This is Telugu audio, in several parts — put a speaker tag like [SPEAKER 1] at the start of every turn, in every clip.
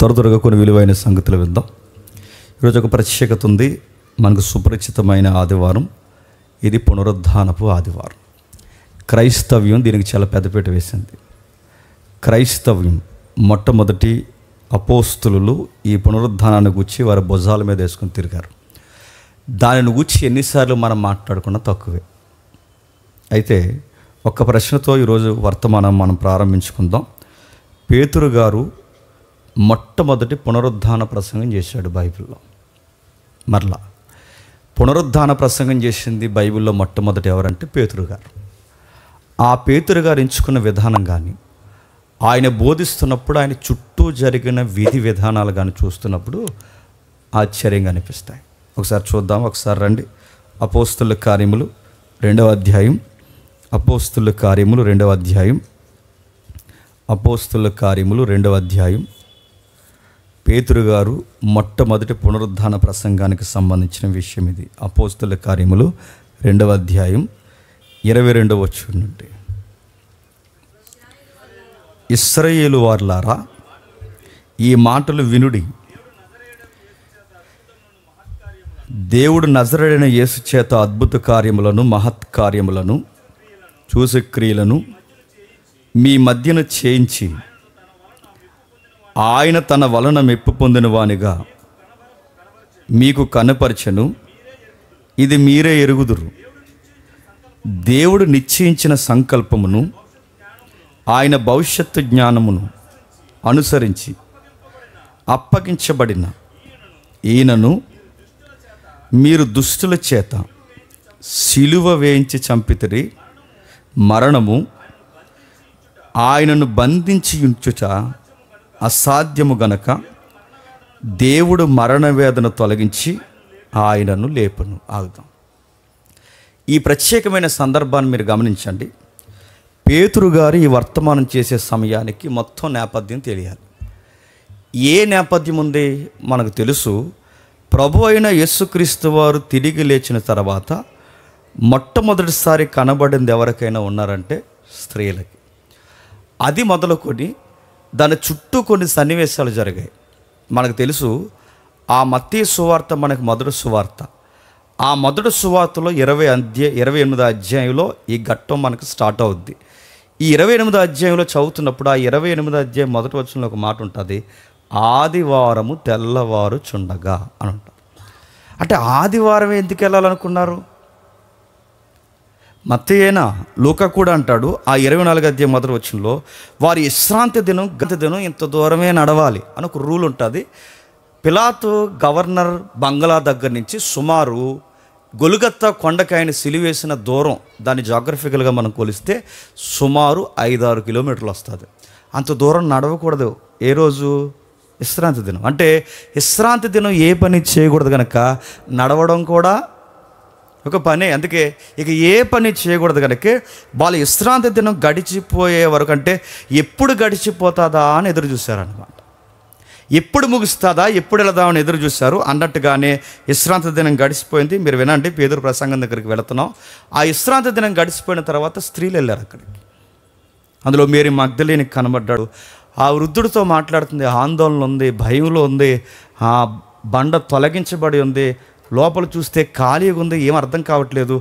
[SPEAKER 1] త్వరగా కొన్ని విలువైన సంగతులు విందాం. ఈరోజు ఒక ప్రత్యేకత ఉంది. మనకు సుపరిచితమైన ఆదివారం ఇది, పునరుద్ధానపు ఆదివారం. క్రైస్తవ్యం దీనికి చాలా పెద్దపీట వేసింది. క్రైస్తవ్యం మొట్టమొదటి అపోస్తులు ఈ పునరుద్ధానాన్ని గూర్చి వారి భుజాల మీద వేసుకొని తిరిగారు. దానిని గూర్చి ఎన్నిసార్లు మనం మాట్లాడుకున్నా తక్కువే. అయితే ఒక్క ప్రశ్నతో ఈరోజు వర్తమానం మనం ప్రారంభించుకుందాం. పేతురు గారు మొట్టమొదటి పునరుద్ధాన ప్రసంగం చేశాడు బైబిల్లో. మరలా పునరుద్ధాన ప్రసంగం చేసింది బైబిల్లో మొట్టమొదటి ఎవరంటే పేతురు గారు. ఆ పేతురు గారు ఎంచుకున్న విధానం కానీ, ఆయన బోధిస్తున్నప్పుడు ఆయన చుట్టూ జరిగిన విధి విధానాలు కానీ చూస్తున్నప్పుడు ఆశ్చర్యంగా అనిపిస్తాయి. ఒకసారి చూద్దాం. ఒకసారి రండి. అపోస్తుల కార్యములు 2వ అధ్యాయం. అపోస్తుల కార్యములు 2వ అధ్యాయం. అపోస్తుల కార్యములు 2వ అధ్యాయం. పేతురు గారు మొట్టమొదటి పునరుద్ధాన ప్రసంగానికి సంబంధించిన విషయం ఇది. అపోస్తుల కార్యములు 2వ అధ్యాయం 22వ వచనం నుండి. ఇశ్రాయేలు వారులారా, ఈ మాటలు వినుడి. దేవుడు నజరేయుడైన యేసు చేత అద్భుత కార్యములను మహత్కార్యములను సూచక్రియలను మీ మధ్యన చేయించి ఆయన తన వలన మెప్పు పొందిన వానిగా మీకు కనపరచెను. ఇది మీరే ఎరుగుదురు. దేవుడు నిశ్చయించిన సంకల్పమును ఆయన భవిష్యత్తు జ్ఞానమును అనుసరించి అప్పగించబడిన ఈయనను మీరు దుష్టుల చేత సిలువ వేయించి చంపితిరి. మరణము ఆయనను బంధించి ఉంచుట అసాధ్యము గనక దేవుడు మరణ వేదన తొలగించి ఆయనను లేపను. ఆగుదాం. ఈ ప్రత్యేకమైన సందర్భాన్ని మీరు గమనించండి. పేతురు గారు ఈ వర్తమానం చేసే సమయానికి మొత్తం నేపథ్యం తెలియాలి. ఏ నేపథ్యం ఉంది మనకు తెలుసు. ప్రభు అయిన యేసుక్రీస్తు వారు తిరిగి లేచిన తర్వాత మొట్టమొదటిసారి కనబడింది ఎవరికైనా ఉన్నారంటే స్త్రీలకి. అది మొదలుకొని దాని చుట్టూ కొన్ని సన్నివేశాలు జరిగాయి. మనకు తెలుసు, ఆ మత్తయి సువార్త మనకు మొదటి సువార్త. ఆ మొదటి సువార్తలో 28వ అధ్యాయంలో ఈ ఘట్టం మనకు స్టార్ట్ అవుద్ది. ఈ 28వ అధ్యాయంలో చదువుతున్నప్పుడు ఆ 28వ అధ్యాయం మొదటి వచనంలో ఒక మాట ఉంటుంది, ఆదివారము తెల్లవారు చుండగా అని ఉంటుంది. అంటే ఆదివారం ఎందుకు వెళ్ళాలనుకున్నారు? మత్తయేనా, లూకా కూడా అంటాడు ఆ 24వ అధ్యాయం మొదటి వచనంలో, వారి విశ్రాంతి దినం గత దినం ఇంత దూరమే నడవాలి అని ఒక రూల్ ఉంటుంది. పిలాతు గవర్నర్ బంగ్లా దగ్గర నుంచి సుమారు గొలుగత్తా కొండకి ఆయన సిలివేసిన దూరం, దాన్ని జాగ్రఫికల్గా మనం కొలిస్తే సుమారు 5-6 కిలోమీటర్లు వస్తుంది. అంత దూరం నడవకూడదు. ఏ రోజు? విశ్రాంతి దినం. అంటే విశ్రాంతి దినం ఏ పని చేయకూడదు కనుక నడవడం కూడా ఒక పనే. అందుకే ఇక ఏ పని చేయకూడదు కనుక వాళ్ళు విశ్రాంతి దినం గడిచిపోయే వరకు, అంటే ఎప్పుడు గడిచిపోతుందా అని ఎదురు చూశారనమాట. ఎప్పుడు ముగుస్తుందా, ఎప్పుడు వెళదామని ఎదురు చూశారు. అన్నట్టుగానే విశ్రాంతి దినం గడిచిపోయింది. మీరు వినండి, పేతురు ప్రసంగం దగ్గరికి వెళుతున్నాం. ఆ విశ్రాంతి దినం గడిచిపోయిన తర్వాత స్త్రీలు వెళ్ళారు అక్కడికి. అందులో మేరీ మగ్దలేని కనబడ్డాడు. ఆ వృద్ధుడితో మాట్లాడుతుంది. ఆందోళన ఉంది, భయంలో ఉంది, ఆ బండ తొలగించబడి ఉంది, లోపల చూస్తే ఖాళీగా ఉంది, ఏం అర్థం కావట్లేదు,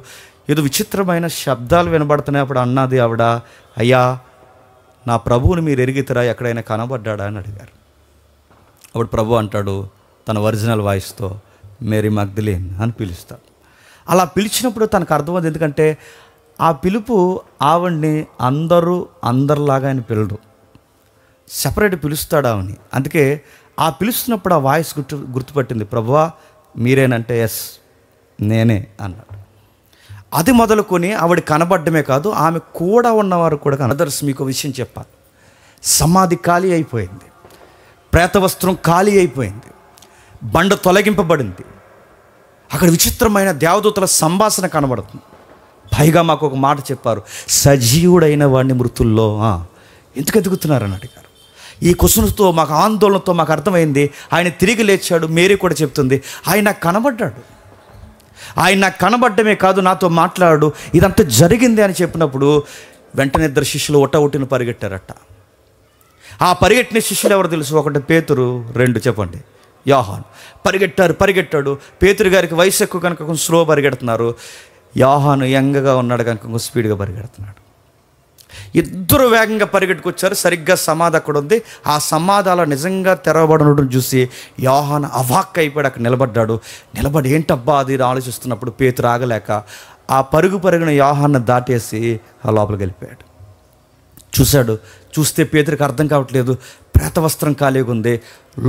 [SPEAKER 1] ఏదో విచిత్రమైన శబ్దాలు వినబడుతున్నాయి. అప్పుడు అన్నది ఆవిడ, అయ్యా నా ప్రభువుని మీరు ఎరిగితరా, ఎక్కడైనా కనబడ్డాడా అని అడిగారు. అప్పుడు ప్రభు అంటాడు తన ఒరిజినల్ వాయిస్తో, మేరీ మగ్దలేన్ అని పిలుస్తాడు. అలా పిలిచినప్పుడు తనకు అర్థమవుతుంది. ఎందుకంటే ఆ పిలుపు ఆవిడ్ని అందరిలాగా ఆయన పిలడు, సెపరేట్ పిలుస్తాడు ఆవిని. అందుకే ఆ పిలుస్తున్నప్పుడు ఆ వాయిస్ గుర్తుపట్టింది. ప్రభువా మీరేనంటే ఎస్ నేనే అన్నాడు. అది మొదలుకొని ఆవిడ కనబడ్డమే కాదు, ఆమె కూడా ఉన్నవారు కూడా అదర్స్. మీకు విషయం చెప్పాలి, సమాధి ఖాళీ అయిపోయింది, ప్రేత వస్త్రం ఖాళీ అయిపోయింది, బండ తొలగింపబడింది. అక్కడ విచిత్రమైన దేవదూతల సంభాషణ కనబడుతుంది. పైగా మాకు ఒక మాట చెప్పారు, సజీవుడైన వాడిని మృతుల్లో ఎందుకు ఎదుగుతున్నారని అడిగారు. ఈ క్వశ్చన్తో మాకు ఆందోళనతో మాకు అర్థమైంది ఆయన తిరిగి లేచాడు. మేరీ కూడా చెప్తుంది, ఆయన నాకు కనబడ్డాడు, ఆయన నాకు కనబడ్డమే కాదు నాతో మాట్లాడు, ఇదంతా జరిగింది అని చెప్పినప్పుడు వెంటనే 2 శిష్యులు ఒట్టిన పరిగెట్టారట. ఆ పరిగెట్టిన శిష్యులు ఎవరు తెలుసు? ఒకటి పేతురు, 2 చెప్పండి యోహాను. పరిగెట్టాడు. పేతురు గారికి వయసు ఎక్కువ కనుక కొంచెం స్లో పరిగెడుతున్నారు. యోహాను యంగ్గా ఉన్నాడు కనుక కొంచెం స్పీడ్గా పరిగెడుతున్నాడు. ఇద్దరు వేగంగా పరిగెట్టుకొచ్చారు. సరిగ్గా సమాధి అక్కడ ఉంది. ఆ సమాధాలో నిజంగా తెరవబడడం చూసి యోహాను అవాక్ అయిపోయాడు. అక్కడ నిలబడి ఏంటబ్బా అది ఆలోచిస్తున్నప్పుడు పేతురు ఆగలేక ఆ పరుగున యోహాను దాటేసి ఆ లోపలికి వెళ్ళిపోయాడు. చూస్తే పేతురికి అర్థం కావట్లేదు. ప్రేత వస్త్రం ఖాళీగా ఉంది.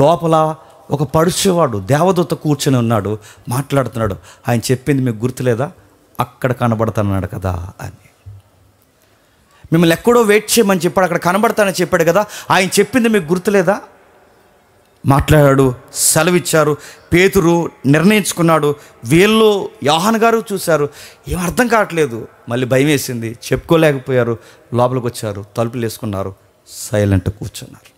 [SPEAKER 1] లోపల ఒక పడుచేవాడు దేవదూత కూర్చొని ఉన్నాడు, మాట్లాడుతున్నాడు. ఆయన చెప్పింది మీకు గుర్తులేదా? అక్కడ కనబడతానన్నాడు కదా అని. మిమ్మల్ని ఎక్కడో వెయిట్ చేయమని చెప్పాడు, అక్కడ కనబడతానని చెప్పాడు కదా. ఆయన చెప్పింది మీకు గుర్తులేదా? మాట్లాడాడు, సెలవిచ్చారు. పేతురు నిర్ణయించుకున్నాడు. వీళ్ళు యోహాను గారు చూశారు, ఏం అర్థం కావట్లేదు. మళ్ళీ భయం వేసింది, చెప్పుకోలేకపోయారు. లోపలికి వచ్చారు, తలుపులు వేసుకున్నారు, సైలెంట్ కూర్చున్నారు.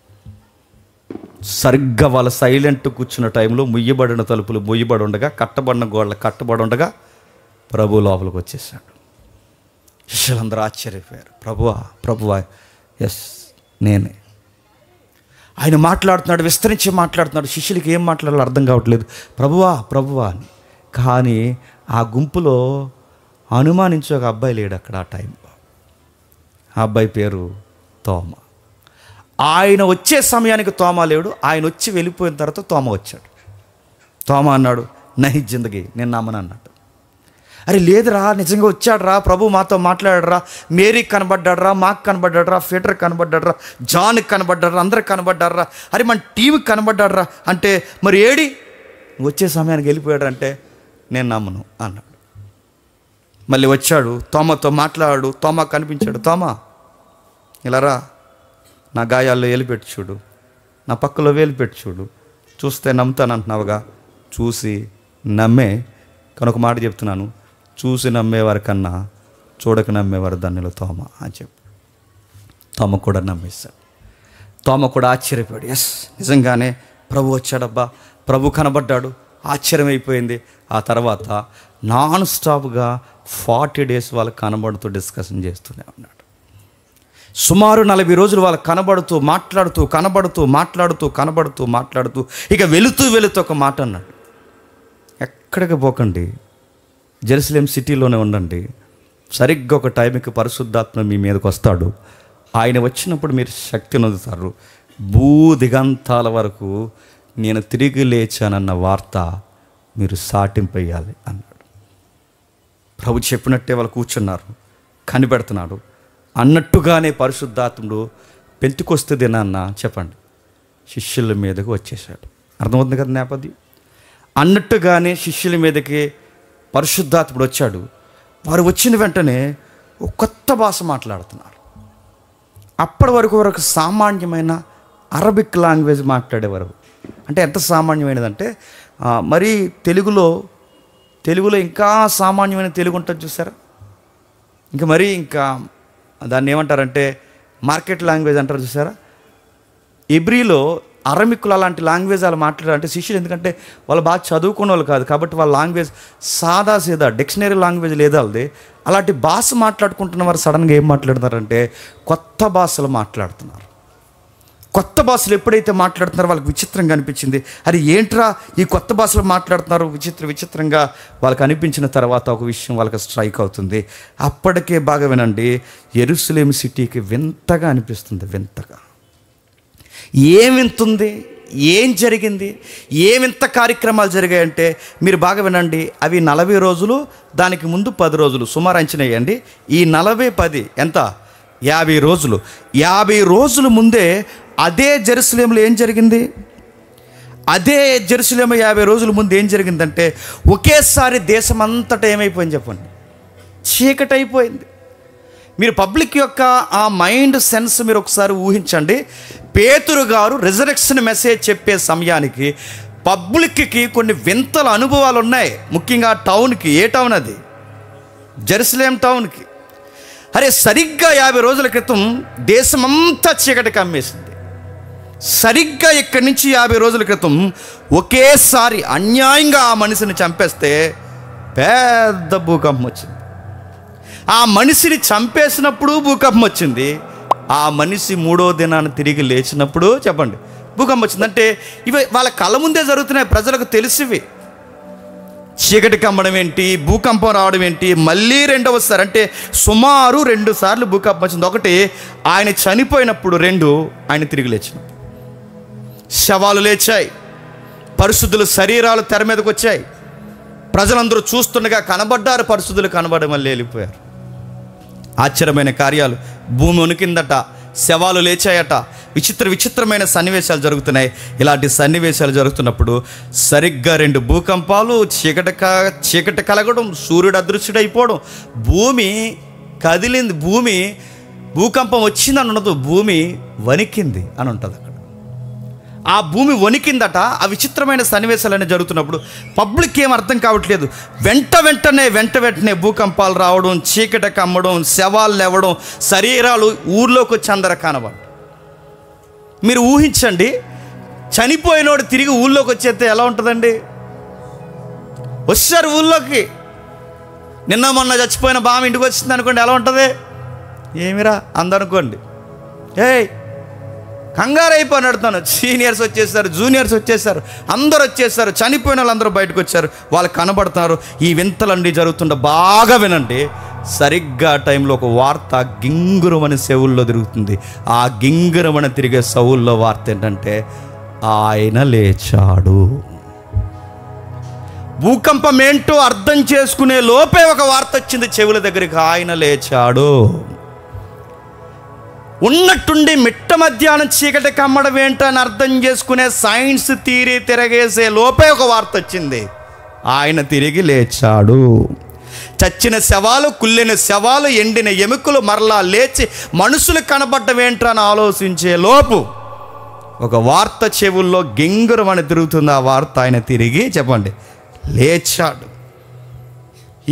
[SPEAKER 1] సరిగ్గా వాళ్ళ సైలెంట్ కూర్చున్న టైంలో ముయ్యబడిన తలుపులు ముయ్యబడి ఉండగా, కట్టబడిన గోడలు కట్టబడి ఉండగా ప్రభు లోపలికి వచ్చేసాడు. శిష్యులందరూ ఆశ్చర్యపోయారు. ప్రభువా ఎస్ నేనే. ఆయన మాట్లాడుతున్నాడు, విస్తరించి మాట్లాడుతున్నాడు. శిష్యులకి ఏం మాట్లాడాలో అర్థం కావట్లేదు. ప్రభువా అని. కానీ ఆ గుంపులో అనుమానించే ఒక అబ్బాయి లేడు అక్కడ ఆ టైంలో. ఆ అబ్బాయి పేరు తోమ. ఆయన వచ్చే సమయానికి తోమ లేడు. ఆయన వచ్చి వెళ్ళిపోయిన తర్వాత తోమ వచ్చాడు. తోమ అన్నాడు, నహి జిందగీ, నేను నమ్మను అన్నాడు. అరే లేదురా, నిజంగా వచ్చాడురా, ప్రభు మాతో మాట్లాడారా, మేరీకి కనబడ్డాడరా, మాకు కనబడ్డాడరా, పీటర్కి కనబడ్డాడరా, జాన్కి కనబడ్డాడరా, అందరికి కనబడ్డాడరా, అరే మన టీవీకి కనబడ్డాడరా అంటే మరి ఏడి వచ్చే సమయానికి వెళ్ళిపోయాడు అంటే నేను నమ్మను అన్నాడు. మళ్ళీ వచ్చాడు, తోమతో మాట్లాడాడు. తోమ కనిపించాడు. తోమ ఇలా రా, నా గాయాల్లో వేలిపెట్టి చూడు, నా పక్కలో వేలిపెట్టి చూడు, చూస్తే నమ్ముతానంటున్నావుగా, చూసి నమ్మే. కనుక మాట చెప్తున్నాను, చూసి నమ్మేవారి కన్నా చూడక నమ్మేవారు ధన్యులు తోమ అని చెప్పి తోమ కూడా నమ్మేశాడు. తోమ కూడా ఆశ్చర్యపోయాడు. ఎస్ నిజంగానే ప్రభు వచ్చాడబ్బా, ప్రభు కనబడ్డాడు. ఆశ్చర్యం అయిపోయింది. ఆ తర్వాత నాన్ స్టాప్గా 40 days వాళ్ళకి కనబడుతూ డిస్కషన్ చేస్తూనే ఉన్నాడు. సుమారు 40 రోజులు వాళ్ళకి కనబడుతూ ఇక వెళుతూ ఒక మాట అన్నాడు, ఎక్కడికి పోకండి, జెరూసలేం సిటీలోనే ఉండండి. సరిగ్గా ఒక టైంకి పరిశుద్ధాత్మ మీ మీదకి వస్తాడు. ఆయన వచ్చినప్పుడు మీరు శక్తి నొందుతారు. భూదిగంతాల వరకు నేను తిరిగి లేచానన్న వార్త మీరు సాటింపేయాలి అన్నాడు. ప్రభు చెప్పినట్టే వాళ్ళు కూర్చున్నారు, కనిపెడుతున్నాడు. అన్నట్టుగానే పరిశుద్ధాత్ముడు పెంతుకొస్తే దినాన్న చెప్పండి శిష్యుల మీదకి వచ్చేసాడు. అర్థమవుతుంది కదా నేపథ్యం? అన్నట్టుగానే శిష్యుల మీదకి పరిశుద్ధాత్ముడు వచ్చాడు. వారు వచ్చిన వెంటనే ఒక కొత్త భాష మాట్లాడుతున్నారు. అప్పటి వరకు సామాన్యమైన అరబిక్ లాంగ్వేజ్ మాట్లాడేవారు. అంటే ఎంత సామాన్యమైనదంటే మరి తెలుగులో ఇంకా సామాన్యమైన తెలుగు ఉంటుంది చూసారా. ఇంకా దాన్ని ఏమంటారంటే మార్కెట్ లాంగ్వేజ్ అంటారు చూసారా. ఎబ్రీలో అరమిక్కులు అలాంటి లాంగ్వేజ్ వాళ్ళు మాట్లాడారంటే శిష్యులు, ఎందుకంటే వాళ్ళు బాగా చదువుకున్న వాళ్ళు కాదు కాబట్టి వాళ్ళ లాంగ్వేజ్ సాదా డిక్షనరీ లాంగ్వేజ్ లేదా వాళ్ళది. అలాంటి భాష మాట్లాడుకుంటున్న వారు సడన్గా ఏం మాట్లాడుతున్నారంటే కొత్త భాషలు మాట్లాడుతున్నారు. కొత్త భాషలు ఎప్పుడైతే మాట్లాడుతున్నారో వాళ్ళకి విచిత్రంగా అనిపించింది. అది ఏంట్రా ఈ కొత్త భాషలు మాట్లాడుతున్నారు విచిత్రంగా వాళ్ళకి అనిపించిన తర్వాత ఒక విషయం వాళ్ళకి స్ట్రైక్ అవుతుంది. అప్పటికే బాగా వినండి, యెరూషలేము సిటీకి వింతగా అనిపిస్తుంది. వింతగా ఏం వింతుంది, ఏం జరిగింది, ఏమింత కార్యక్రమాలు జరిగాయంటే మీరు బాగా వినండి. అవి 40 రోజులు, దానికి ముందు 10 రోజులు సుమారు అంచనా వేయండి. ఈ 40 10 ఎంత 50 రోజులు. 50 రోజుల ముందే అదే జెరూసలేములో ఏం జరిగింది? అదే జెరూసలేము 50 రోజుల ముందు ఏం జరిగిందంటే ఒకేసారి దేశమంతటా ఏమైపోయింది చెప్పండి? చీకటి అయిపోయింది. మీరు పబ్లిక్ యొక్క ఆ మైండ్ సెన్స్ మీరు ఒకసారి ఊహించండి. పేతురు గారు రిజరెక్షన్ మెసేజ్ చెప్పే సమయానికి పబ్లిక్కి కొన్ని వింతల అనుభవాలు ఉన్నాయి. ముఖ్యంగా టౌన్కి. ఏ టౌన్ అది? జెరూసలేం టౌన్కి. అరే సరిగ్గా 50 రోజుల క్రితం దేశమంతా చీకటి కమ్మేసింది. సరిగ్గా ఇక్కడి నుంచి 50 రోజుల క్రితం ఒకేసారి అన్యాయంగా ఆ మనిషిని చంపేస్తే పెద్ద భూకంపం వచ్చింది. ఆ మనిషిని చంపేసినప్పుడు భూకంపం వచ్చింది, ఆ మనిషి 3వ దినాన్ని తిరిగి లేచినప్పుడు చెప్పండి భూకంపం వచ్చిందంటే ఇవి వాళ్ళ కళ్ళ ముందే జరుగుతున్నాయి, ప్రజలకు తెలిసివి. చీకటి కమ్మడం ఏంటి, భూకంపం రావడం ఏంటి, మళ్ళీ రెండవసారి అంటే సుమారు 2 సార్లు భూకంపం వచ్చింది. ఒకటి ఆయన చనిపోయినప్పుడు, 2 ఆయన తిరిగి లేచినప్పుడు. శవాలు లేచాయి, పరిశుద్ధుల శరీరాలు తెర మీదకి వచ్చాయి. ప్రజలందరూ చూస్తుండగా కనబడ్డారు, పరిశుద్ధులు కనబడి మళ్ళీ వెళ్ళిపోయారు. ఆశ్చర్యమైన కార్యాలు, భూమి వణికిందట, శవాలు లేచాయట, విచిత్రమైన సన్నివేశాలు జరుగుతున్నాయి. ఇలాంటి సన్నివేశాలు జరుగుతున్నప్పుడు సరిగ్గా 2 భూకంపాలు, చీకటి కలగడం, సూర్యుడు అదృశ్యుడైపోవడం, భూమి కదిలింది. భూకంపం వచ్చిందని ఉండదు, భూమి వణికింది అని ఉంటుంది. ఆ భూమి వణికిందట. ఆ విచిత్రమైన సన్నివేశాలన్నీ జరుగుతున్నప్పుడు పబ్లిక్ ఏం అర్థం కావట్లేదు. వెంటనే భూకంపాలు రావడం, చీకటి కమ్మడం, శవాలు లేవడం, శరీరాలు ఊర్లోకి వచ్చి అందరూ కనబడి. మీరు ఊహించండి, చనిపోయినోడు తిరిగి ఊళ్ళోకి వచ్చేస్తే ఎలా ఉంటుందండి? వచ్చారు ఊళ్ళోకి, నిన్న మొన్న చచ్చిపోయిన బామ్మ ఇంటికి వచ్చింది అనుకోండి, ఎలా ఉంటుంది? ఏమిరా అందనుకోండి, కంగారు అయిపోయి అడుగుతాను. సీనియర్స్ వచ్చేసారు, జూనియర్స్ వచ్చేసారు, అందరూ వచ్చేసారు, చనిపోయిన వాళ్ళందరూ బయటకు వచ్చారు, వాళ్ళు కనబడుతున్నారు. ఈ వింతలన్నీ జరుగుతుండ బాగా వినండి. సరిగ్గా టైంలో ఒక వార్త గింగురమని చెవుల్లో తిరుగుతుంది. ఆ గింగురమని తిరిగే చెవుల్లో వార్త ఏంటంటే ఆయన లేచాడు. భూకంపం ఏంటో అర్థం చేసుకునే లోపే ఒక వార్త వచ్చింది చెవుల దగ్గరికి, ఆయన లేచాడు. ఉన్నట్టుండి మిట్ట మధ్యాహ్నం చీకటి కమ్మడం ఏంటని అర్థం చేసుకునే సైన్స్ థియరీ తిరగేసే లోపే ఒక వార్త వచ్చింది, ఆయన తిరిగి లేచాడు. చచ్చిన శవాలు, కుళ్ళిన శవాలు, ఎండిన ఎముకలు మరలా లేచి మనుషులు కనబడ్డం ఏంటని ఆలోచించే లోపు ఒక వార్త చెవుల్లో గింగురమని తిరుగుతుంది. ఆ వార్త ఆయన తిరిగి చెప్పండి లేచాడు.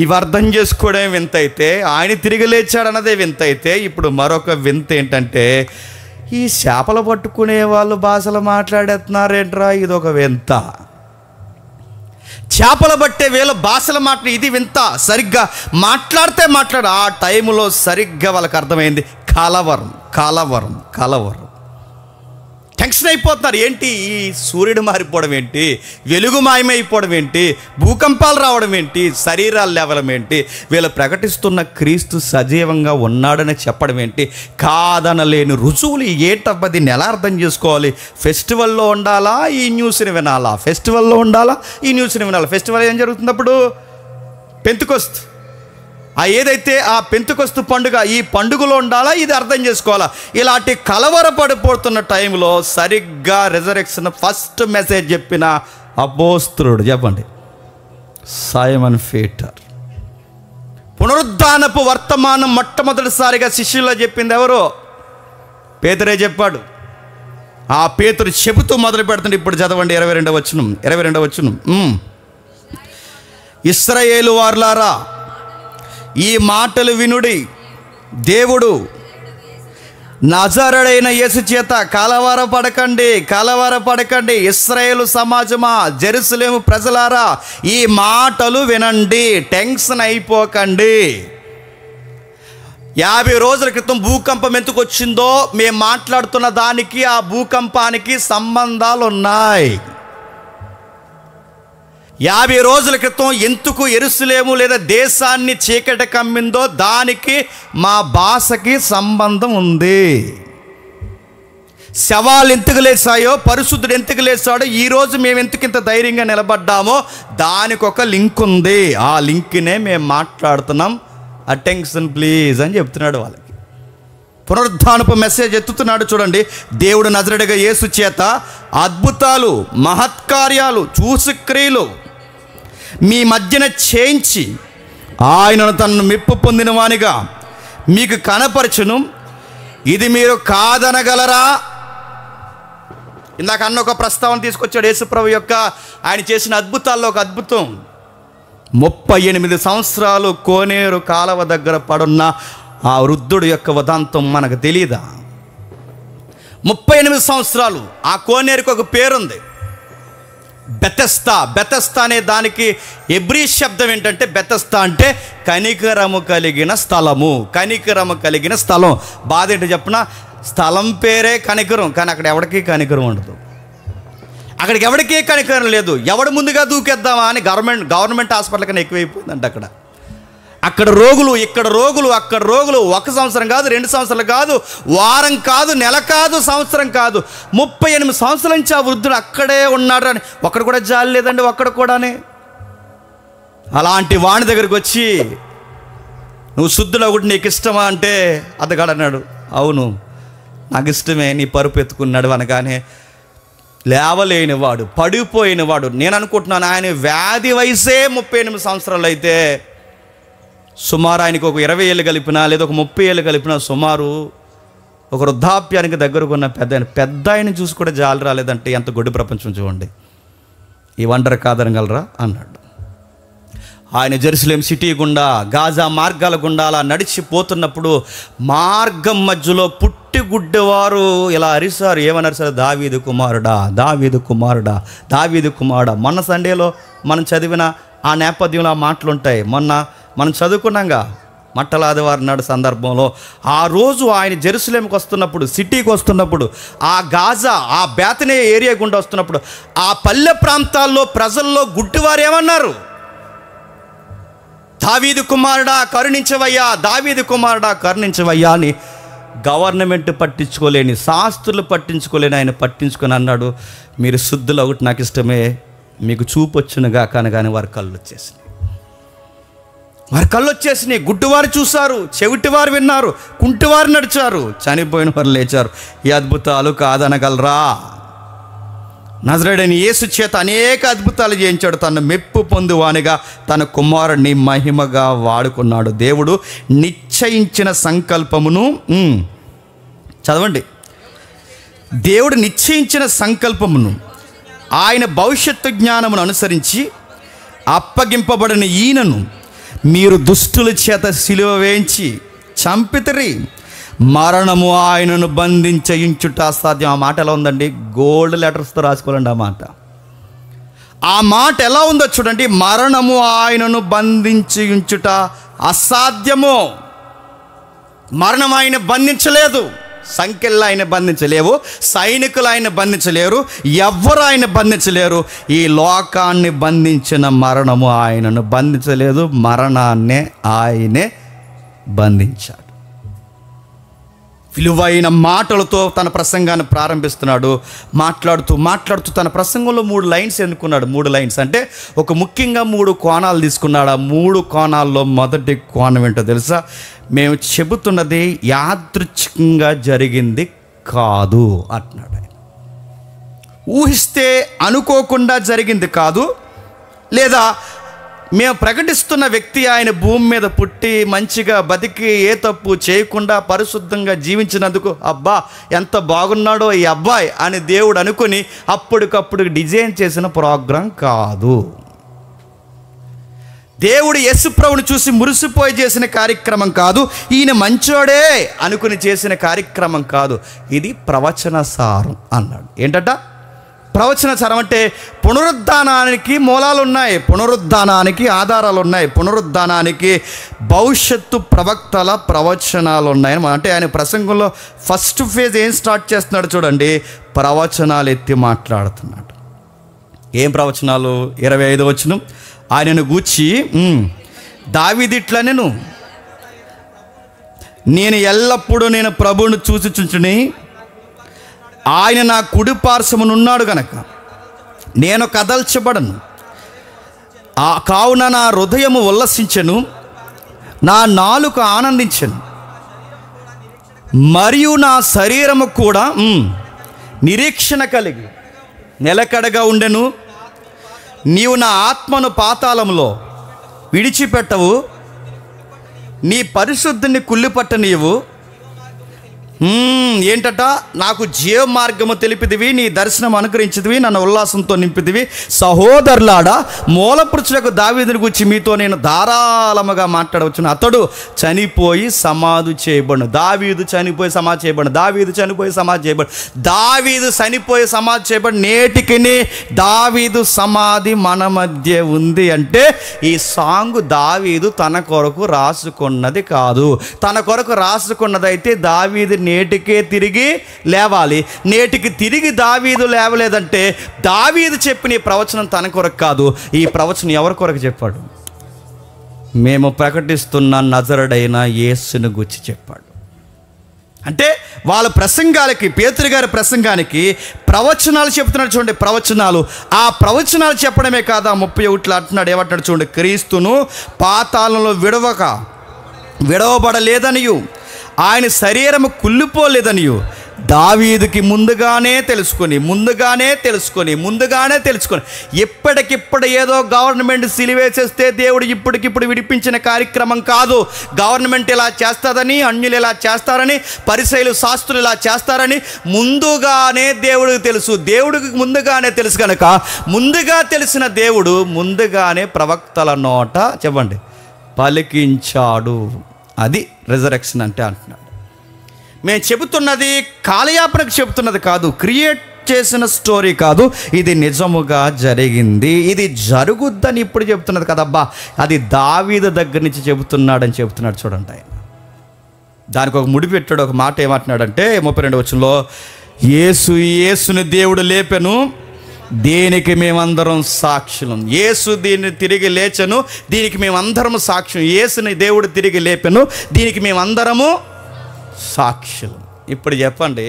[SPEAKER 1] ఇవి అర్థం చేసుకోవడం వింత అయితే, ఆయన తిరిగి లేచాడు అన్నదే వింత అయితే, ఇప్పుడు మరొక వింత ఏంటంటే ఈ చేపలు పట్టుకునే వాళ్ళు భాషలు మాట్లాడేస్తున్నారేంట్రా, ఇదొక వింత. చేపలు పట్టే వీళ్ళు భాషలు ఇది వింత. సరిగ్గా మాట్లాడితే ఆ టైంలో సరిగ్గా వాళ్ళకి అర్థమైంది కలవరం. టెన్షన్ అయిపోతున్నారు. ఏంటి ఈ సూర్యుడు మారిపోవడం ఏంటి, వెలుగు మాయమైపోవడం ఏంటి, భూకంపాలు రావడం ఏంటి, శరీరాలు లేవడం ఏంటి, వీళ్ళు ప్రకటిస్తున్న క్రీస్తు సజీవంగా ఉన్నాడని చెప్పడం ఏంటి, కాదనలేని రుజువులు ఏంటబ్బా, దీన్ని ఎలా అర్థం చేసుకోవాలి? ఫెస్టివల్లో ఉండాలా ఈ న్యూస్ని వినాలా? ఫెస్టివల్లో ఉండాలా ఈ న్యూస్ని వినాలా? ఫెస్టివల్ ఏం జరుగుతున్నప్పుడు పెంతెకొస్తు, ఏదైతే ఆ పెంతెకొస్తు పండుగ, ఈ పండుగలో ఉండాలా, ఇది అర్థం చేసుకోవాలా? ఇలాంటి కలవరపడిపోతున్న టైంలో సరిగ్గా రిజరెక్షన్ ఫస్ట్ మెసేజ్ చెప్పిన అపోస్తలుడు చెప్పండి సైమన్ పీటర్. పునరుద్ధానపు వర్తమానం మొట్టమొదటిసారిగా శిష్యుల్లో చెప్పింది ఎవరు? పేతురే చెప్పాడు. ఆ పేతురు చెబుతూ మొదలు పెడుతుంది. ఇప్పుడు చదవండి 22వ వచనం. ఇశ్రాయేలు వారులారా, ఈ మాటలు వినుడి. దేవుడు నజరేయుడైన యేసు చేత కలవరపడకండి. ఇశ్రాయేలు సమాజమా, జెరూసలేము ప్రజలారా, ఈ మాటలు వినండి, టెన్షన్ అయిపోకండి. 50 రోజుల క్రితం భూకంపం ఎందుకు వచ్చిందో మేము మాట్లాడుతున్న దానికి ఆ భూకంపానికి సంబంధాలు ఉన్నాయి. 50 రోజుల క్రితం ఎందుకు యెరూషలేము లేదా దేశాన్ని చీకటి కమ్మిందో దానికి మా భాషకి సంబంధం ఉంది. శవాలు ఎందుకు లేచాయో, పరిశుద్ధుడు ఎందుకు లేచాడో, ఈరోజు మేము ఎందుకు ఇంత ధైర్యంగా నిలబడ్డామో దానికి ఒక లింక్ ఉంది. ఆ లింక్నే మేము మాట్లాడుతున్నాం. అటెన్షన్ ప్లీజ్ అని చెప్తున్నాడు వాళ్ళకి. పునరుద్ధానపు మెసేజ్ ఎత్తుతున్నాడు. చూడండి, దేవుడు నజరేయుడైన యేసు చేత అద్భుతాలు, మహత్కార్యాలు, సూచక్రియలు మీ మధ్యన చేయించి ఆయనను తనను మెప్పు పొందిన వానిగా మీకు కనపరచును. ఇది మీరు కాదనగలరా? ఇందాక అన్న ఒక ప్రస్తావన తీసుకొచ్చాడు యేసుప్రభు యొక్క ఆయన చేసిన అద్భుతాల్లో ఒక అద్భుతం. 38 సంవత్సరాలు కోనేరు కాలవ దగ్గర పడున్న ఆ వృద్ధుడు యొక్క వదాంతం మనకు తెలియదా? 38 సంవత్సరాలు. ఆ కోనేరుకు ఒక పేరుంది. బెతెస్తా అనే దానికి ఎబ్రీ శబ్దం ఏంటంటే, బెతెస్తా అంటే కనికరము కలిగిన స్థలము. కనికరము కలిగిన స్థలం. బాధ ఏంటో చెప్పిన, స్థలం పేరే కనికరం, కానీ అక్కడ ఎవరికీ కనికరం ఉండదు. అక్కడికి ఎవరికీ కనికరం లేదు. ఎవడు ముందుగా దూకేద్దామా అని గవర్నమెంట్ హాస్పిటల్ కన్నా ఎక్కువైపోయిందంట అక్కడ. అక్కడ రోగులు, ఇక్కడ రోగులు, అక్కడ రోగులు. 1 సంవత్సరం కాదు, 2 సంవత్సరాలు కాదు, వారం కాదు, నెల కాదు, సంవత్సరం కాదు, 38 సంవత్సరాల నుంచి ఆ వృద్ధుడు అక్కడే ఉన్నాడు అని ఒక్కడు కూడా జాలి లేదండి, ఒక్కడు కూడానే. అలాంటి వాణి దగ్గరికి వచ్చి, నువ్వు శుద్ధుడు ఒకటి నీకు ఇష్టమా అంటే అతగాడు అన్నాడు, అవును నాకు ఇష్టమే, నీ పరుపు ఎత్తుకున్నాడు అనగానే లేవలేనివాడు, పడిపోయినవాడు. నేను అనుకుంటున్నాను ఆయన వ్యాధి వయసే 38 సంవత్సరాలు అయితే సుమారు ఆయనకు ఒక 20 ఏళ్ళు కలిపినా లేదా ఒక 30 ఏళ్ళు కలిపినా సుమారు ఒక వృద్ధాప్యానికి దగ్గరకున్న పెద్ద ఆయన చూసి కూడా జాలి రాలేదంటే ఎంత గొడ్డు ప్రపంచం చూడండి. ఈ వండర్ కాదనగలరా అన్నాడు. ఆయన జెరూసలేం సిటీ గుండా, గాజా మార్గాల గుండా అలా నడిచిపోతున్నప్పుడు మార్గం మధ్యలో పుట్టిగుడ్డేవారు ఇలా అరిసారు. ఏమన్నారు సార్? దావీదు కుమారుడా, దావీదు కుమారుడా, దావీదు కుమారుడా. మొన్న సండేలో మనం చదివిన ఆ నేపథ్యంలో ఆ మాటలు ఉంటాయి. మొన్న మనం చదువుకున్నాగా మట్టల ఆదివారం నాడు సందర్భంలో. ఆ రోజు ఆయన జెరూసలేంకి వస్తున్నప్పుడు, సిటీకి వస్తున్నప్పుడు, ఆ గాజా, ఆ బేతనే ఏరియా గుండా వస్తున్నప్పుడు ఆ పల్లె ప్రాంతాల్లో ప్రజల్లో గుడ్డివారు ఏమన్నారు? దావీదు కుమారుడా కరుణించవయ్యా, దావీదు కుమారుడా కరుణించవయ్యా అని గవర్నమెంట్ పట్టించుకోలేని, శాస్త్రులు పట్టించుకోలేని ఆయన పట్టించుకొని అన్నాడు, మీరు శుద్ధులు ఒకటి నాకు ఇష్టమే, మీకు చూపు వచ్చునుగా కనగానే వారి కళ్ళు వచ్చేసినాయి. వారి కళ్ళు వచ్చేసినాయి. గుడ్డివారు చూశారు, చెవిటివారు విన్నారు, కుంటివారు నడిచారు, చనిపోయిన వారు లేచారు. ఈ అద్భుతాలు కాదనగలరా? నజరేయుడైన యేసు చేత అనేక అద్భుతాలు చేయించాడు. తను మెప్పు పొందువానిగా తన కుమారుడిని మహిమగా వాడుకున్నాడు. దేవుడు నిశ్చయించిన సంకల్పమును చదవండి. దేవుడు నిశ్చయించిన సంకల్పమును ఆయన భవిష్యత్తు జ్ఞానమును అనుసరించి అప్పగింపబడిన ఈయనను మీరు దుష్టుల చేత సిలువ వేయించి చంపితిరి, మరణము ఆయనను బంధించయించుట అసాధ్యం. ఆ మాట ఎలా ఉందండి? గోల్డ్ లెటర్స్తో రాసుకోవాలండి ఆ మాట. ఆ మాట ఎలా ఉందో చూడండి. మరణము ఆయనను బంధించయించుట అసాధ్యము. మరణం ఆయన బంధించలేదు. సంఖ్యలు ఆయన బంధించలేవు, సైనికులు ఆయన బంధించలేరు, ఎవ్వరు ఆయన బంధించలేరు. ఈ లోకాన్ని బంధించిన మరణము ఆయనను బంధించలేదు, మరణాన్నే ఆయనే బంధించాడు. విలువైన మాటలతో తన ప్రసంగాన్ని ప్రారంభిస్తున్నాడు. మాట్లాడుతూ తన ప్రసంగంలో 3 లైన్స్ ఎన్నుకున్నాడు. 3 లైన్స్ అంటే ఒక ముఖ్యంగా 3 కోణాలు తీసుకున్నాడు. ఆ 3 కోణాల్లో మొదటి కోణం ఏంటో తెలుసా? మేము చెబుతున్నది యాదృచ్ఛికంగా జరిగింది కాదు అంటున్నాడు ఆయన. ఊహిస్తే అనుకోకుండా జరిగింది కాదు, లేదా మేము ప్రకటిస్తున్న వ్యక్తి ఆయన భూమి మీద పుట్టి మంచిగా బతికి ఏ తప్పు చేయకుండా పరిశుద్ధంగా జీవించినందుకు అబ్బా ఎంత బాగున్నాడో ఈ అబ్బాయి అని దేవుడు అనుకుని అప్పటికప్పుడు డిజైన్ చేసిన ప్రోగ్రాం కాదు. దేవుడు యేసుప్రభుని చూసి మురిసిపోయి చేసిన కార్యక్రమం కాదు. ఈయన మంచోడే అనుకుని చేసిన కార్యక్రమం కాదు. ఇది ప్రవచన సారం అన్నాడు. ఏంటట ప్రవచన సారం? అంటే పునరుద్ధానానికి మూలాలు ఉన్నాయి, పునరుద్ధానానికి ఆధారాలు ఉన్నాయి, పునరుద్ధానానికి భవిష్యత్తు ప్రవక్తల ప్రవచనాలు ఉన్నాయి. అంటే ఆయన ప్రసంగంలో ఫస్ట్ ఫేజ్ ఏం స్టార్ట్ చేస్తున్నాడు చూడండి, ప్రవచనాలు ఎత్తి మాట్లాడుతున్నాడు. ఏం ప్రవచనాలు? 25వ వచనం. ఆయనను గూర్చి దావీదిట్లా నేను ఎల్లప్పుడూ నేను ప్రభువును చూచుచుంచుని, ఆయన నా కుడి పార్శ్వమునున్నాడు గనక నేను కదల్చబడను. కావున నా హృదయము ఉల్లసించెను, నా నాలుక ఆనందించెను, మరియు నా శరీరము కూడా నిరీక్షణ కలిగి నిలకడగా ఉండెను. నీవు నా ఆత్మను పాతాళంలో విడిచిపెట్టవు, నీ పరిశుద్ధిని కుళ్ళిపట్ట నీవు, ఏంటట? నాకు జీవ మార్గము తెలిపిదివి, నీ దర్శనం అనుగ్రహించిదివి, నన్ను ఉల్లాసంతో నింపిదివి. సహోదరులాడా, మూలపురుషులకు దావీదుని గురించి మీతో నేను ధారాళముగా మాట్లాడవచ్చును. అతడు చనిపోయి సమాధి చేయబడు. దావీదు చనిపోయి సమాధి చేయబడు. దావీదు చనిపోయి సమాధి చేయబడు. దావీదు చనిపోయి సమాధి చేయబడి నేటికి దావీదు సమాధి మన మధ్య ఉంది అంటే ఈ సాంగ్ దావీదు తన కొరకు రాసుకున్నది కాదు. తన కొరకు రాసుకున్నదైతే దావీదు నేటికే తిరిగి లేవాలి. నేటికి తిరిగి దావీదు లేవలేదంటే దావీదు చెప్పిన ఈ ప్రవచనం తన కొరకు కాదు. ఈ ప్రవచనం ఎవరి కొరకు చెప్పాడు? మేము ప్రకటిస్తున్న నజరుడైన యేసును గురించి చెప్పాడు. అంటే వాళ్ళ ప్రసంగాలకి, పేతురు గారి ప్రసంగానికి ప్రవచనాలు చెప్తున్నాడు. చూడండి, ప్రవచనాలు. ఆ ప్రవచనాలు చెప్పడమే కాదు. 31 అంటున్నాడు, ఏమంటాడు చూడండి, క్రీస్తును పాతాళంలో విడవబడలేదనియు ఆయన శరీరము కుళ్ళిపోలేదనియు దావీదుకి ముందుగానే తెలుసుకొని ఇప్పటికిప్పుడు ఏదో గవర్నమెంట్ సిలివేసేస్తే దేవుడు ఇప్పటికిప్పుడు విడిపించిన కార్యక్రమం కాదు. గవర్నమెంట్ ఇలా చేస్తుందని, అన్యులు ఇలా చేస్తారని, పరిసయ్యులు శాస్త్రులు ఇలా చేస్తారని ముందుగానే దేవుడికి తెలుసు. దేవుడికి ముందుగానే తెలుసు కనుక ముందుగా తెలిసిన దేవుడు ముందుగానే ప్రవక్తల నోట చెప్పండి పలికించాడు. అది రిజరెక్షన్ అంటే అంటున్నాడు. మేము చెబుతున్నది కాలయాపనకు చెబుతున్నది కాదు, క్రియేట్ చేసిన స్టోరీ కాదు, ఇది నిజముగా జరిగింది, ఇది జరుగుద్దని ఇప్పుడు చెబుతున్నది కదబ్బా, అది దావీదు దగ్గర నుంచి చెబుతున్నాడని చెబుతున్నాడు. చూడండి, ఆయన దానికి ఒక ముడి పెట్టాడు. ఒక మాట ఏమంటున్నాడంటే 32 వచనంలో, యేసుని దేవుడు లేపెను, దీనికి మేమందరం సాక్షులం. యేసు దీన్ని తిరిగి లేచెను, దీనికి మేమందరము సాక్ష్యం. యేసుని దేవుడు తిరిగి లేపెను, దీనికి మేమందరము సాక్షులం. ఇప్పుడు చెప్పండి,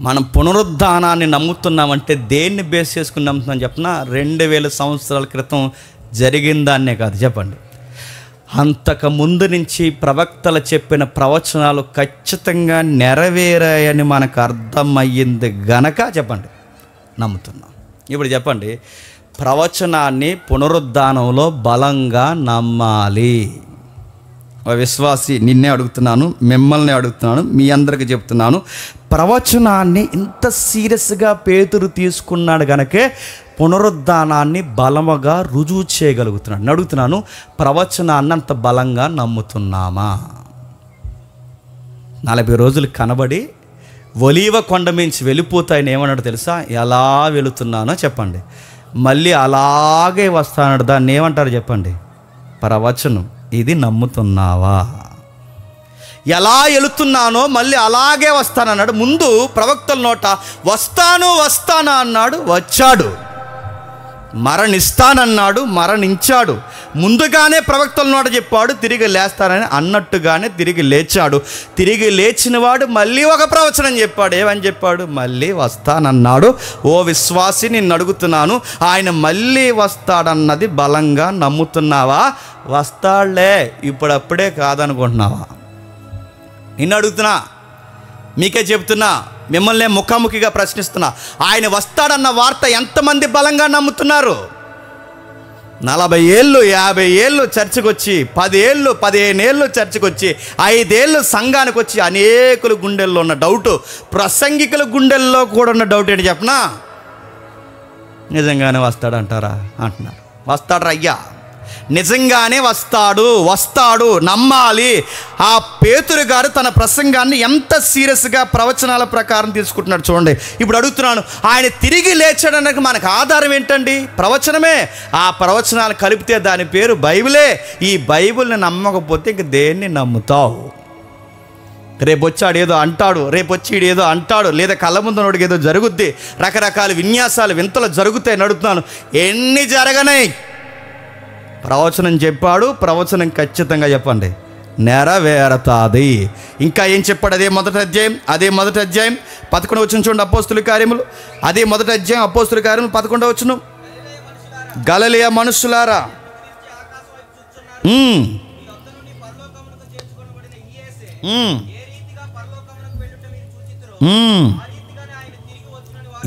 [SPEAKER 1] మనం పునరుద్ధానాన్ని నమ్ముతున్నామంటే దేన్ని బేస్ చేసుకుని నమ్ముతున్నాం చెప్పిన? 2000 సంవత్సరాల క్రితం జరిగిందాన్నే కాదు. చెప్పండి, అంతకు ముందు నుంచి ప్రవక్తలు చెప్పిన ప్రవచనాలు ఖచ్చితంగా నెరవేరాయని మనకు అర్థమయ్యింది గనక చెప్పండి నమ్ముతున్నాం. ఇప్పుడు చెప్పండి, ప్రవచనాన్ని పునరుద్ధానంలో బలంగా నమ్మాలి. విశ్వాసి, నిన్నే అడుగుతున్నాను, మిమ్మల్ని అడుగుతున్నాను, మీ అందరికీ చెప్తున్నాను, ప్రవచనాన్ని ఇంత సీరియస్గా పేతురు తీసుకున్నాడు కనుకే పునరుద్ధానాన్ని బలముగా రుజువు చేయగలుగుతున్నాడు. అడుగుతున్నాను, ప్రవచనాన్ని అంత బలంగా నమ్ముతున్నామా? 40 రోజులు కనబడి ఒలీవ కొండ మించి వెళ్ళిపోతాయని ఏమన్నాడు తెలుసా? ఎలా వెళుతున్నానో చెప్పండి, మళ్ళీ అలాగే వస్తానడు. దాన్ని ఏమంటారు చెప్పండి? ప్రవచనం. ఇది నమ్ముతున్నావా? ఎలా వెళుతున్నానో మళ్ళీ అలాగే వస్తానన్నాడు. ముందు ప్రవక్తల నోట వస్తాను అన్నాడు, వచ్చాడు. మరణిస్తానన్నాడు, మరణించాడు. ముందుగానే ప్రవక్తల నోట చెప్పాడు తిరిగి లేస్తానని, అన్నట్టుగానే తిరిగి లేచాడు. తిరిగి లేచినవాడు మళ్ళీ ఒక ప్రవచనం చెప్పాడు. ఏమని చెప్పాడు? మళ్ళీ వస్తానన్నాడు. ఓ విశ్వాసి, నిన్ను అడుగుతున్నాను, ఆయన మళ్ళీ వస్తాడన్నది బలంగా నమ్ముతున్నావా? వస్తాడులే, ఇప్పుడప్పుడే కాదనుకుంటున్నావా? నిన్ను అడుగుతున్నా, మీకే చెప్తున్నా, మిమ్మల్ని ముఖాముఖిగా ప్రశ్నిస్తున్నా, ఆయన వస్తాడన్న వార్త ఎంతమంది బలంగా నమ్ముతున్నారు? 40 ఏళ్ళు 50 ఏళ్ళు చర్చకు వచ్చి, 10 ఏళ్ళు 15 ఏళ్ళు చర్చకు వచ్చి, 5 ఏళ్ళు సంఘానికి వచ్చి అనేకుల గుండెల్లో ఉన్న డౌటు, ప్రసంగికుల గుండెల్లో కూడా ఉన్న డౌట్ ఏంటి చెప్పనా? నిజంగానే వస్తాడంటారా అంటున్నారు. వస్తాడు అయ్యా, నిజంగానే వస్తాడు, నమ్మాలి. ఆ పేతురు గారు తన ప్రసంగాన్ని ఎంత సీరియస్గా ప్రవచనాల ప్రకారం తీసుకుంటున్నాడు చూడండి. ఇప్పుడు అడుగుతున్నాను, ఆయన తిరిగి లేచాడనడానికి మనకు ఆధారం ఏంటండి? ప్రవచనమే. ఆ ప్రవచనాలు కలిపితే దాని పేరు బైబిలే. ఈ బైబిల్ని నమ్మకపోతే ఇంక దేన్ని నమ్ముతావు? రేపొచ్చాడు ఏదో అంటాడు, రేపొచ్చి ఏదో అంటాడు, లేదా కళ్ళ ముందు నోడికి ఏదో జరుగుద్ది, రకరకాల విన్యాసాలు వింతలు జరుగుతాయి. నడుపుతున్నాను, ఎన్ని జరగనాయి? ప్రవచనం చెప్పాడు, ప్రవచనం ఖచ్చితంగా చెప్పండి నెరవేరతాది. ఇంకా ఏం చెప్పాడు? అదే మొదటి అధ్యాయం 11వ వచనం చూడండి. అపోస్తుల కార్యములు, అదే మొదటి అధ్యాయం అపోస్తుల కార్యములు 11వ వచనం. గలిలయ మనుషులారా,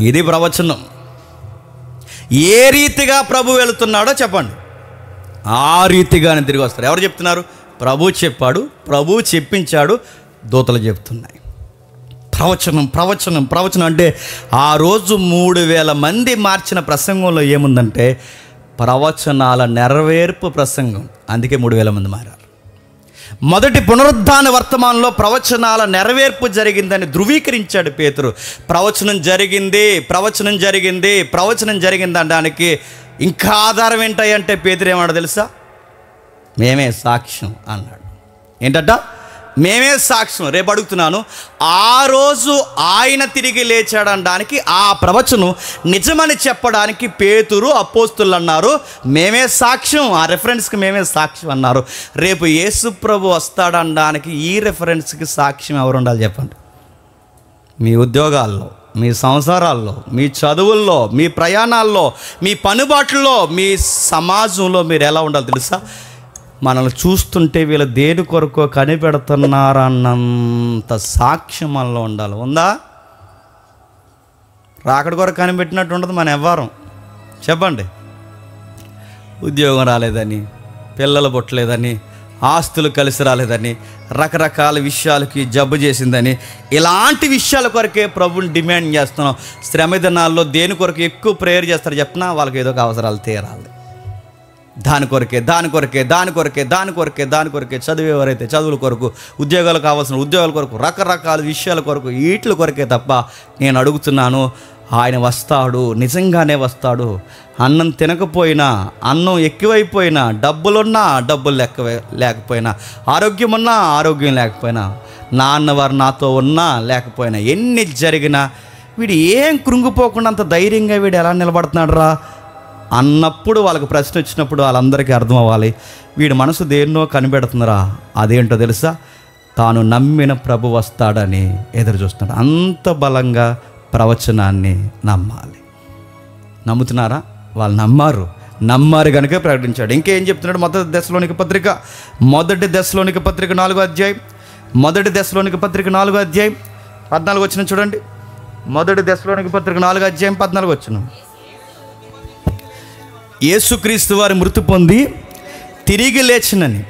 [SPEAKER 1] ఇది ప్రవచనం. ఏ రీతిగా ప్రభు వెళుతున్నాడో చెప్పండి, ఆ రీతిగానే తిరిగి వస్తారు. ఎవరు చెప్తున్నారు? ప్రభు చెప్పాడు, ప్రభు చెప్పించాడు, దూతలు చెప్తున్నాయి. ప్రవచనం ప్రవచనం ప్రవచనం అంటే ఆ రోజు 3000 మంది మార్చిన ప్రసంగంలో ఏముందంటే ప్రవచనాల నెరవేర్పు ప్రసంగం. అందుకే 3000 మంది మారారు. మొదటి పునరుద్ధాన వర్తమానంలో ప్రవచనాల నెరవేర్పు జరిగిందని ధృవీకరించాడు పేతురు. ప్రవచనం జరిగింది ప్రవచనం జరిగింది ప్రవచనం జరిగింది అనడానికి ఇంకా ఆధారం ఏంటంటే పేతురు ఏమన్నాడు తెలుసా? మేమే సాక్ష్యం అన్నాడు. ఏంటట? మేమే సాక్ష్యం. రేపు అడుగుతున్నాను, ఆ రోజు ఆయన తిరిగి లేచాడనడానికి ఆ ప్రవచనం నిజమని చెప్పడానికి పేతురు అపోస్తులు అన్నారు మేమే సాక్ష్యం. ఆ రెఫరెన్స్కి మేమే సాక్ష్యం అన్నారు. రేపు యేసు ప్రభు వస్తాడనడానికి ఈ రెఫరెన్స్కి సాక్ష్యం ఎవరు ఉండాలి చెప్పండి? మీ ఉద్యోగాల్లో, మీ సంసారాల్లో, మీ చదువుల్లో, మీ ప్రయాణాల్లో, మీ పనుబాట్లలో, మీ సమాజంలో మీరు ఎలా ఉండాలి తెలుసా? మనల్ని చూస్తుంటే వీళ్ళు దేని కొరకు కనిపెడుతున్నారన్నంత సాక్ష్యం మనలో ఉండాలి. ఉందా? రాకడి కొరకు కనిపెట్టినట్టు ఉండదు మన వ్యవహారం. చెప్పండి. ఉద్యోగం రాలేదని, పిల్లలు పుట్టలేదని, ఆస్తులు కలిసి రాలేదని, రకరకాల విషయాలకి జబ్బు చేసిందని, ఇలాంటి విషయాల కొరకే ప్రభుని డిమాండ్ చేస్తున్నాం. శ్రమ దినాల్లో దేని కొరకు ఎక్కువ ప్రేయర్ చేస్తారు చెప్పినా వాళ్ళకి ఏదో ఒక అవసరాలు తీరాలి. దాని కొరకే చదివేవారైతే చదువుల కొరకు, ఉద్యోగాలు కావాల్సిన ఉద్యోగాల కొరకు, రకరకాల విషయాల కొరకు, వీటి కొరకే తప్ప నేను అడుగుతున్నాను, ఆయన వస్తాడు, నిజంగానే వస్తాడు. అన్నం తినకపోయినా, అన్నం ఎక్కువైపోయినా, డబ్బులున్నా డబ్బులు లేకపోయినా, ఆరోగ్యం ఉన్నా ఆరోగ్యం లేకపోయినా, నాన్నవారు నాతో ఉన్నా లేకపోయినా, ఎన్ని జరిగినా వీడు ఏం కృంగిపోకుండా అంత ధైర్యంగా వీడు ఎలా నిలబడుతున్నాడు రా అన్నప్పుడు వాళ్ళకి ప్రశ్న వచ్చినప్పుడు వాళ్ళందరికీ అర్థం అవ్వాలి, వీడి మనసు దేన్నో కనిపెడుతుందిరా. అదేంటో తెలుసా? తాను నమ్మిన ప్రభు వస్తాడని ఎదురు చూస్తున్నాడు. అంత బలంగా ప్రవచనాన్ని నమ్మాలి. నమ్ముతున్నారా? వాళ్ళు నమ్మారు కనుక ప్రకటించాడు. ఇంకేం చెప్తున్నాడు? మొదటి దశలోనిక పత్రిక 4వ అధ్యాయం 14 వచ్చిన చూడండి. మొదటి దశలోనిక పత్రిక 4వ అధ్యాయం 14 వచ్చిన. యేసుక్రీస్తు వారి మృతి పొంది తిరిగి లేచినని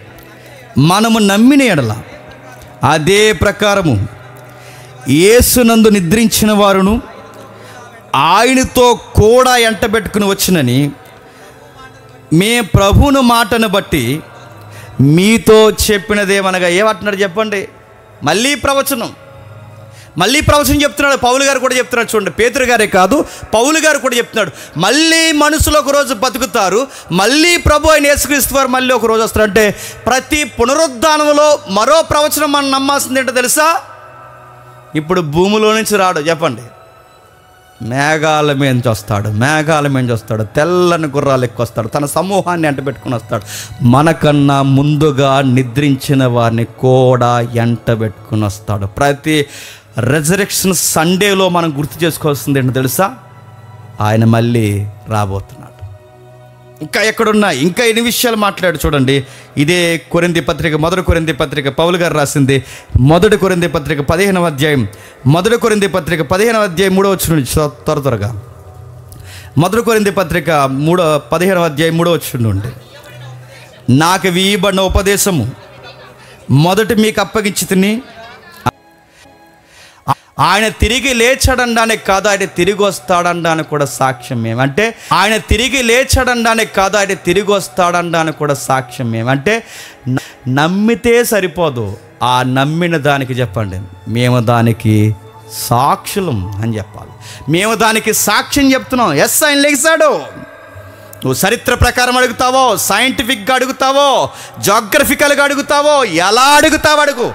[SPEAKER 1] మనము నమ్మిన ఎడల అదే ప్రకారము యేసునందు నిద్రించిన వారును ఆయనతో కూడా ఎంటబెట్టుకుని వచ్చినని మే ప్రభువును మాటను బట్టి మీతో చెప్పినదేమనగా. ఏమంటున్నాడు చెప్పండి? మళ్ళీ ప్రవచనం చెప్తున్నాడు. పౌలు గారు కూడా చెప్తున్నాడు. చూడండి, పేతురు గారే కాదు, పౌలు గారు కూడా చెప్తున్నాడు. మళ్ళీ మనుషులు ఒక రోజు బతుకుతారు, మళ్ళీ ప్రభు అయిన యేసుక్రీస్తు వారు మళ్ళీ ఒక రోజు వస్తారు. అంటే ప్రతి పునరుద్ధానంలో మరో ప్రవచనం మనం నమ్మాల్సింది ఏంటో తెలుసా? ఇప్పుడు భూమిలో నుంచి రాడు చెప్పండి, మేఘాల మీద వస్తాడు, తెల్లని గుర్రాలు ఎక్కువ వస్తాడు, తన సమూహాన్ని ఎంట పెట్టుకుని వస్తాడు. మనకన్నా ముందుగా నిద్రించిన వారిని కూడా ఎంట పెట్టుకుని వస్తాడు. ప్రతి రెజరెక్షన్ సండేలో మనం గుర్తు చేసుకోవాల్సింది ఏంటో తెలుసా? ఆయన మళ్ళీ రాబోతున్నాడు. ఇంకా ఎక్కడున్నా ఇంకా ఎన్ని విషయాలు మాట్లాడు చూడండి. ఇదే కొరింథీ పత్రిక, మొదటి కొరింథీ పత్రిక పౌలు గారు రాసింది. మొదటి కొరింథీ పత్రిక 15వ అధ్యాయం 3వ వచనం త్వరగా. మొదటి కొరింథీ పత్రిక 15వ అధ్యాయం 3వ వచనం నుండి. నాకు వీయబడిన ఉపదేశము మొదటి మీకు అప్పగించి తిని, ఆయన తిరిగి లేచాడనడానికి కాదు, ఆయన తిరిగి వస్తాడనడానికి కూడా సాక్ష్యం ఏమంటే, ఆయన తిరిగి లేచాడనడానికి కాదు, ఆయన తిరిగి వస్తాడనడానికి కూడా సాక్ష్యం ఏమంటే, నమ్మితే సరిపోదు, ఆ నమ్మిన దానికి చెప్పండి మేము దానికి సాక్షులం అని చెప్పాలి. మేము దానికి సాక్ష్యం చెప్తున్నాం. ఎస్, ఆయన లేచాడు. నువ్వు చరిత్ర ప్రకారం అడుగుతావో, సైంటిఫిక్గా అడుగుతావో, జాగ్రఫికల్గా అడుగుతావో, ఎలా అడుగుతావో అడుగు.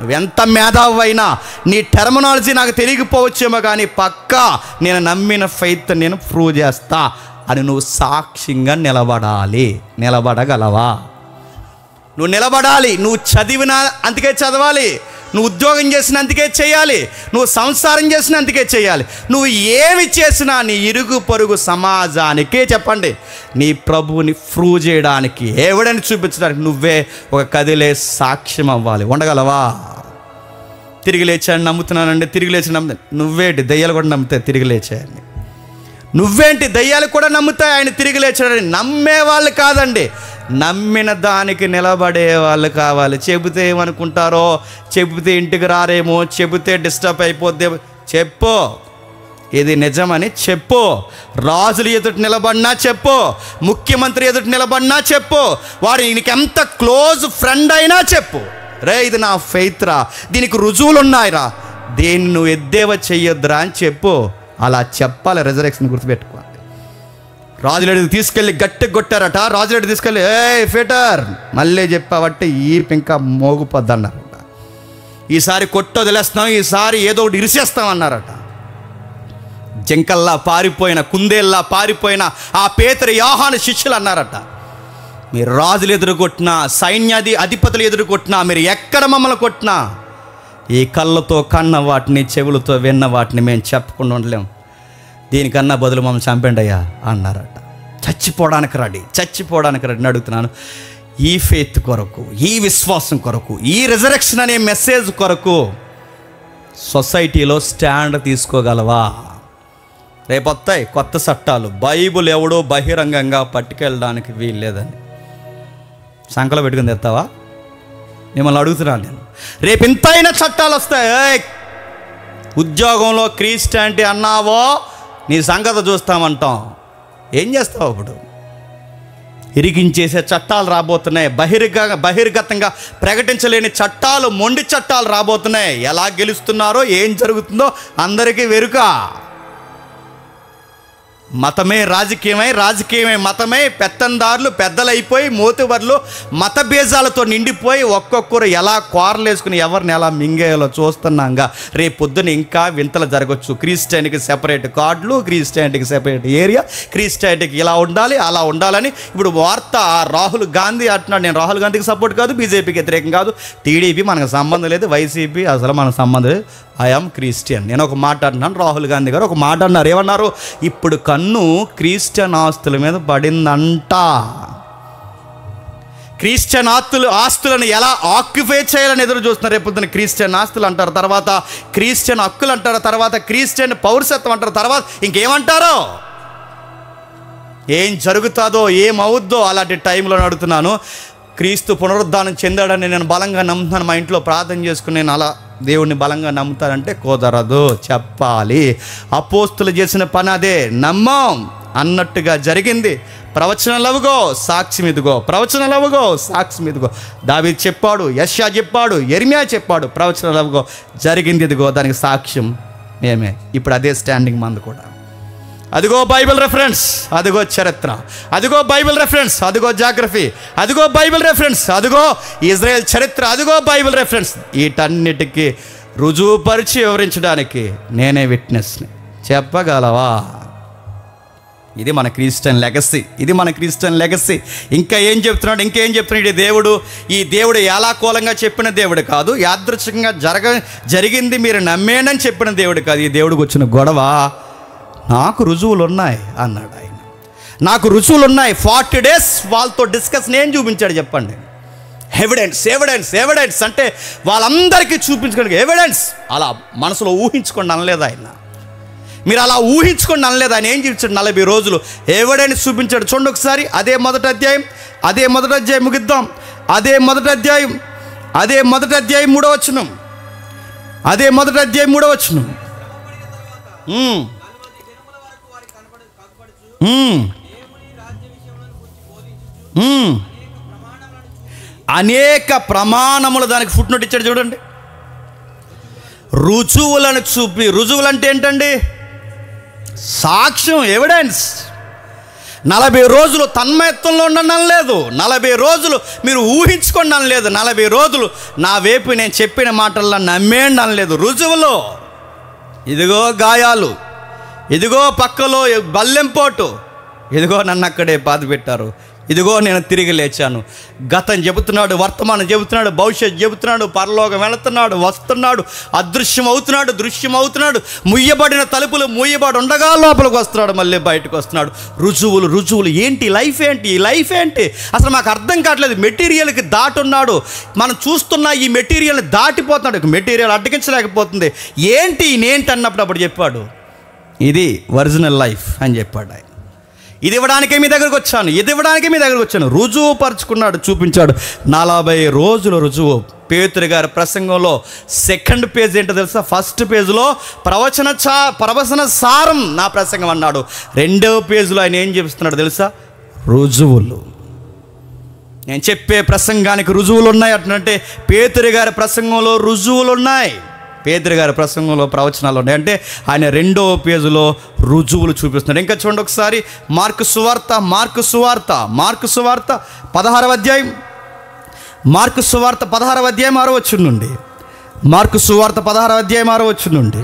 [SPEAKER 1] నువ్వెంత మేధావి అయినా నీ టెర్మినాలజీ నాకు తెలియకపోవచ్చేమో కానీ పక్కా నేను నమ్మిన ఫెయిత్ నేను ప్రూవ్ చేస్తా అని నువ్వు సాక్ష్యంగా నిలబడగలవా? నువ్వు నిలబడాలి. నువ్వు చదివినా అందుకే చదవాలి, నువ్వు ఉద్యోగం చేసిన అందుకే చేయాలి, నువ్వు సంసారం చేసిన అందుకే చేయాలి. నువ్వు ఏమి చేసినా నీ ఇరుగు పొరుగు సమాజానికే చెప్పండి నీ ప్రభువుని ప్రూవ్ చేయడానికి, ఎవడని చూపించడానికి నువ్వే ఒక కదిలే సాక్ష్యం అవ్వాలి. ఉండగలవా? తిరిగి లేచాయని నమ్ముతున్నానండి, తిరిగి లేచి నువ్వేంటి దయ్యాలు కూడా నమ్ముతాయి తిరిగి లేచాయని? నువ్వేంటి దయ్యాలు కూడా నమ్ముతాయి ఆయన తిరిగి లేచాడని? నమ్మేవాళ్ళు కాదండి, నమ్మిన దానికి నిలబడే వాళ్ళు కావాలి. చెబితే ఏమనుకుంటారో, చెబితే ఇంటికి రారేమో, చెబితే డిస్టర్బ్ అయిపోద్దేమో, చెప్పు ఇది నిజమని చెప్పు. రాజులు ఎదుటి నిలబడినా చెప్పు, ముఖ్యమంత్రి ఎదుటి నిలబడినా చెప్పు, వాడు నీకు ఎంత క్లోజ్ ఫ్రెండ్ అయినా చెప్పు, రే ఇది నా ఫెయిత్ రా, దీనికి రుజువులు ఉన్నాయిరా, దేన్ని నువ్వు ఎద్దేవా చెయ్యొద్దురా అని చెప్పు. అలా చెప్పాలి. రిజరెక్షన్ గుర్తుపెట్టుకోండి. రాజులేడికి తీసుకెళ్ళి గట్టిగా కొట్టారట. రాజులేడి తీసుకెళ్ళి ఫిటర్ మళ్ళీ చెప్పావట్టే ఈ ఇంకా మోగిపోద్ది అన్నారట. ఈసారి కొట్టు వదిలేస్తాం, ఈసారి ఏదో ఒకటి ఇరిసేస్తాం అన్నారట. జింకల్లా పారిపోయిన, కుందేల్లా పారిపోయిన ఆ పేతురు యోహాను శిష్యులు అన్నారట, మీరు రాజులు ఎదురు కొట్టినా, సైన్యాది అధిపతులు ఎదురు కొట్టినా, మీరు ఎక్కడ మమ్మల్ని కొట్టినా ఈ కళ్ళతో కన్న వాటిని, చెవులతో విన్న వాటిని మేము చెప్పకుండా ఉండలేం, దీనికన్నా బదులు మమ్మల్ని చంపండి అయ్యా అన్నారట. చచ్చిపోవడానికి రెడీ అడుగుతున్నాను. ఈ ఫెయిత్ కొరకు, ఈ విశ్వాసం కొరకు, ఈ రిజరెక్షన్ అనే మెసేజ్ కొరకు సొసైటీలో స్టాండ్ తీసుకోగలవా? రేపు వస్తాయి కొత్త చట్టాలు, బైబుల్ ఎవడో బహిరంగంగా పట్టుకెళ్ళడానికి వీల్లేదని. సంకలో పెట్టుకుని తెస్తావా? మిమ్మల్ని అడుగుతున్నాను నేను. రేపు ఇంతైనా చట్టాలు వస్తాయి. ఉద్యోగంలో క్రిస్టియానిటీ అన్నావో నీ సంగతి చూస్తామంటాం. ఏం చేస్తావు అప్పుడు? ఇరిగించేసే చట్టాలు రాబోతున్నాయి. బహిర్గతంగా ప్రకటించలేని చట్టాలు, మొండి చట్టాలు రాబోతున్నాయి. ఎలా గెలుస్తున్నారో, ఏం జరుగుతుందో అందరికీ వెరుక. మతమే రాజకీయమై, రాజకీయమే మతమై, పెత్తందారులు పెద్దలైపోయి, మోతుబర్లు మత బీజాలతో నిండిపోయి ఒక్కొక్కరు ఎలా కోరలేసుకుని ఎవరిని ఎలా మింగేయాలో చూస్తున్నాంగా. రేపు పొద్దున ఇంకా వింతలు జరగచ్చు. క్రిస్టియానిటీకి సెపరేట్ కార్డులు, క్రిస్టియానిటీకి సెపరేట్ ఏరియా, క్రిస్టియానిటీకి ఇలా ఉండాలి అలా ఉండాలని ఇప్పుడు వార్త. రాహుల్ గాంధీ అంటున్నాడు, నేను రాహుల్ గాంధీకి సపోర్ట్ కాదు, బీజేపీకి వ్యతిరేకం కాదు, టీడీపీ మనకు సంబంధం లేదు, వైసీపీ అసలు మనకు సంబంధం లేదు, ఐఎమ్ క్రిస్టియన్. నేను ఒక మాట అంటున్నాను, రాహుల్ గాంధీ గారు ఒక మాట అన్నారు. ఏమన్నారు? ఇప్పుడు కన్ను క్రిస్టియన్ ఆస్తుల మీద పడిందంట. క్రిస్టియన్ ఆస్తులను ఎలా ఆక్యుపై చేయాలని ఎదురు చూస్తున్నారు. రేపు పొద్దున క్రిస్టియన్ ఆస్తులు అంటారు, తర్వాత క్రిస్టియన్ హక్కులు అంటారు, తర్వాత క్రిస్టియన్ పౌరసత్వం అంటారు, తర్వాత ఇంకేమంటారో, ఏం జరుగుతుందో ఏమవుద్దో అలాంటి టైంలో అడుగుతున్నాను. క్రీస్తు పునరుద్ధానం చెందాడని నేను బలంగా నమ్ముతాను. మా ఇంట్లో ప్రార్థన చేసుకుని నేను అలా దేవుడిని బలంగా నమ్ముతానంటే కుదరదు, చెప్పాలి. అపోస్తులు చేసిన పని అదే, నమ్మం అన్నట్టుగా జరిగింది. ప్రవచనాలవుగో సాక్ష్యం ఇదిగో, ప్రవచనాలవుగో సాక్ష్యం ఇదిగో. దావీదు చెప్పాడు, యెషయా చెప్పాడు, యెరెమయా చెప్పాడు, ప్రవచనాలవుగో జరిగింది ఇదిగో, దానికి సాక్ష్యం మేమే. ఇప్పుడు అదే స్టాండింగ్ మంది కూడా. అదిగో బైబిల్ రెఫరెన్స్, అదిగో చరిత్ర, అదిగో బైబిల్ రెఫరెన్స్, అదిగో జాగ్రఫీ, అదిగో బైబిల్ రెఫరెన్స్, అదిగో ఇజ్రాయెల్ చరిత్ర, అదిగో బైబిల్ రెఫరెన్స్. వీటన్నిటికీ రుజువుపరిచి వివరించడానికి నేనే విట్నెస్ని. చెప్పగలవా? ఇది మన క్రిస్టియన్ లెగసీ, ఇది మన క్రిస్టియన్ లెగసీ. ఇంకా ఏం చెప్తున్నాడు? ఈ దేవుడు ఏలాకూలంగా చెప్పిన దేవుడు కాదు, యాదృచ్ఛికంగా జరిగింది మీరు నమ్మేనని చెప్పిన దేవుడు కాదు. ఈ దేవుడికి వచ్చిన గొడవ, నాకు రుజువులు ఉన్నాయి అన్నాడు ఆయన. నాకు రుజువులు ఉన్నాయి. 40 days వాళ్ళతో డిస్కషన్ ఏం చూపించాడు చెప్పండి? ఎవిడెన్స్ అంటే వాళ్ళందరికీ చూపించుకోండి ఎవిడెన్స్. అలా మనసులో ఊహించుకోండి అనలేదు ఆయన. మీరు అలా ఊహించుకోండి అనలేదు ఆయన. ఏం చూపించాడు? 40 రోజులు ఎవిడెన్స్ చూపించాడు. చూడండి ఒకసారి అదే మొదటి అధ్యాయం ముగిద్దాం. అదే మొదటి అధ్యాయం 3వ వచనం. అదే మొదటి అధ్యాయం 3వ వచనం. అనేక ప్రమాణములు దానికి ఫుట్ నోట్ ఇచ్చాడు చూడండి. రుజువులను చూపి, రుజువులు అంటే ఏంటండి? సాక్ష్యం, ఎవిడెన్స్. 40 రోజులు తన్మయత్వంలో ఉండడం లేదు, 40 రోజులు మీరు ఊహించుకోండి అనలేదు, 40 రోజులు నా వైపు నేను చెప్పిన మాటల్లో నమ్మేయండి అనలేదు. రుజువులో ఇదిగో గాయాలు, ఇదిగో పక్కలో బల్లెంపోటు, ఇదిగో నన్ను అక్కడే బాధ పెట్టారు, ఇదిగో నేను తిరిగి లేచాను. గతం చెబుతున్నాడు, వర్తమానం చెబుతున్నాడు, భవిష్యత్తు చెబుతున్నాడు, పరలోకం వెళుతున్నాడు, వస్తున్నాడు, అదృశ్యం అవుతున్నాడు, దృశ్యం అవుతున్నాడు, ముయ్యబడిన తలుపులు ముయ్యబడి ఉండగా లోపలికి వస్తున్నాడు, మళ్ళీ బయటకు వస్తున్నాడు. రుజువులు ఏంటి? లైఫ్ ఏంటి అసలు మాకు అర్థం కావట్లేదు. మెటీరియల్కి దాటున్నాడు. మనం చూస్తున్న ఈ మెటీరియల్ని దాటిపోతున్నాడు. మెటీరియల్ అడ్డగించలేకపోతుంది. ఏంటి అన్నప్పుడు అప్పుడు చెప్పాడు, ఇది ఒరిజినల్ లైఫ్ అని చెప్పాడు ఆయన. ఇది ఇవ్వడానికే మీ దగ్గరకు వచ్చాను, ఇది ఇవ్వడానికే మీ దగ్గరకు వచ్చాను. రుజువు పరుచుకున్నాడు, చూపించాడు. 40 రోజుల రుజువు. పేతురు గారి ప్రసంగంలో సెకండ్ పేజ్ ఏంటో తెలుసా? ఫస్ట్ పేజ్లో ప్రవచన సారం నా ప్రసంగం అన్నాడు. 2వ పేజ్లో ఆయన ఏం చెప్తున్నాడు తెలుసా? రుజువులు. నేను చెప్పే ప్రసంగానికి రుజువులు ఉన్నాయి అంటే పేతురు గారి ప్రసంగంలో రుజువులు ఉన్నాయి, పేతురు గారి ప్రసంగంలో ప్రవచనాలు ఉన్నాయి. అంటే ఆయన 2వ పేజీలో రుజువులు చూపిస్తున్నాడు. ఇంకా చూడండి ఒకసారి మార్కు సువార్త 16వ అధ్యాయం, మార్కు సువార్త 16వ అధ్యాయం 6వ వచనం నుండి, మార్కు సువార్త 16వ అధ్యాయం 6వ వచనం నుండి,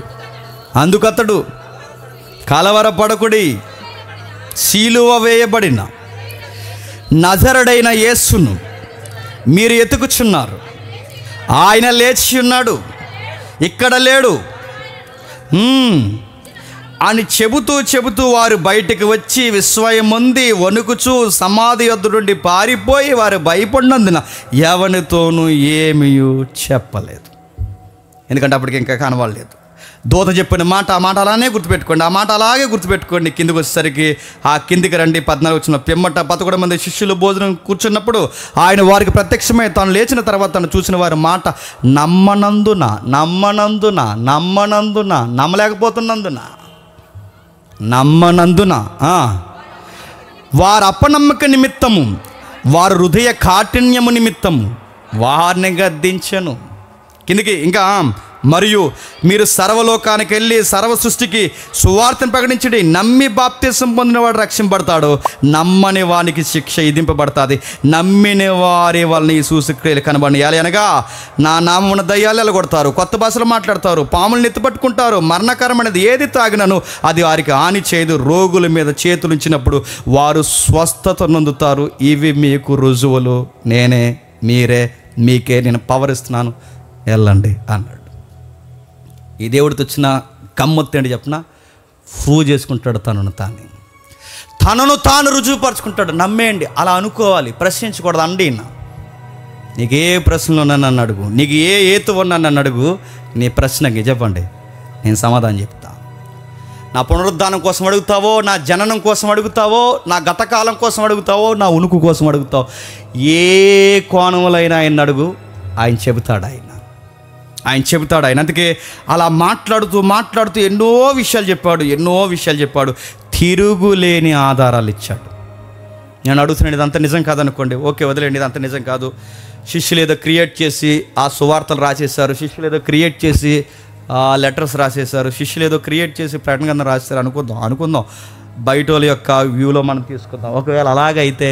[SPEAKER 1] అందుకతడు కలవరపడకుడి, సిలువ వేయబడిన నజరుడైన యేసును మీరు ఎతుకుచున్నారు, ఆయన లేచి ఉన్నాడు, ఇక్కడ లేడు అని చెబుతూ వారు బయటికి వచ్చి విస్మయం పొంది వణుకుచూ సమాధి యొద్ద నుండి పారిపోయి వారు భయపడినందున ఎవరితోనూ ఏమీ చెప్పలేదు. ఎందుకంటే అప్పటికి ఇంకా కనబడలేదు. దూత చెప్పిన మాట, ఆ మాట అలానే గుర్తుపెట్టుకోండి, ఆ మాట అలాగే గుర్తుపెట్టుకోండి. కిందికి వచ్చేసరికి కిందికి రండి 14 వచ్చిన పిమ్మట 11 మంది శిష్యులు భోజనం కూర్చున్నప్పుడు ఆయన వారికి ప్రత్యక్షమై తాను లేచిన తర్వాత తను చూసిన వారి మాట నమ్మనందున వారు అపనమ్మక నిమిత్తము, వారు హృదయ కాఠిన్యము నిమిత్తము వారిని గద్దించెను. కిందికి ఇంకా, మరియు మీరు సర్వలోకానికి వెళ్ళి సర్వ సృష్టికి సువార్తను ప్రకటించండి. నమ్మి బాప్తిసం పొందినవాడు రక్షింపబడతాడు, నమ్మని వానికి శిక్ష విధింపబడుతుంది. నమ్మిన వారి వలన ఈ సూచక్రియలు కనబడియాలి. అనగా నా నామమున దయ్యాలు ఎలగొడతారు, కొత్త భాషలు మాట్లాడతారు, పాములను ఎత్తుపట్టుకుంటారు, మరణకరమైనది ఏది తాగినను అది వారికి హాని చేయదు, రోగుల మీద చేతులు ఉంచినప్పుడు వారు స్వస్థత నొందుతారు. ఇవి మీకు రుజువులు, మీకే నేను పవర్ ఇస్తున్నాను, వెళ్ళండి అన్నాడు. ఈ దేవుడితో వచ్చిన గమ్మత్తు ఏంటి చెప్పిన? ప్రూవ్ చేసుకుంటాడు తనను తాను రుజువుపరుచుకుంటాడు. నమ్మేయండి, అలా అనుకోవాలి, ప్రశ్నించకూడదు. అండి నీకు ఏ ప్రశ్నలు ఉన్నా నన్ను అడుగు, నీకు ఏ ఏతు ఉన్నా నన్ను అడుగు, నీ ప్రశ్నకి చెప్పండి, నేను సమాధానం చెప్తా. నా పునరుద్ధానం కోసం అడుగుతావో, నా జననం కోసం అడుగుతావో, నా గతకాలం కోసం అడుగుతావో, నా ఉనికి కోసం అడుగుతావో, ఏ కోణములైనా ఆయన అడుగు, ఆయన చెబుతాడు. ఆయన అందుకే అలా మాట్లాడుతూ ఎన్నో విషయాలు చెప్పాడు, తిరుగులేని ఆధారాలు ఇచ్చాడు. నేను అడుగుతున్నాను, ఇదంతా నిజం కాదనుకోండి, ఓకే వదిలేండి, ఇదంతా నిజం కాదు. శిష్యులు ఏదో క్రియేట్ చేసి ఆ సువార్తలు రాసేశారు, శిష్యులు ఏదో క్రియేట్ చేసి లెటర్స్ రాసేశారు, శిష్యులు ఏదో క్రియేట్ చేసి ప్రకటన గ్రంథం రాసేశారు అనుకుందాం. బయట వాళ్ళ యొక్క వ్యూలో మనం తీసుకుందాం. ఒకవేళ అలాగైతే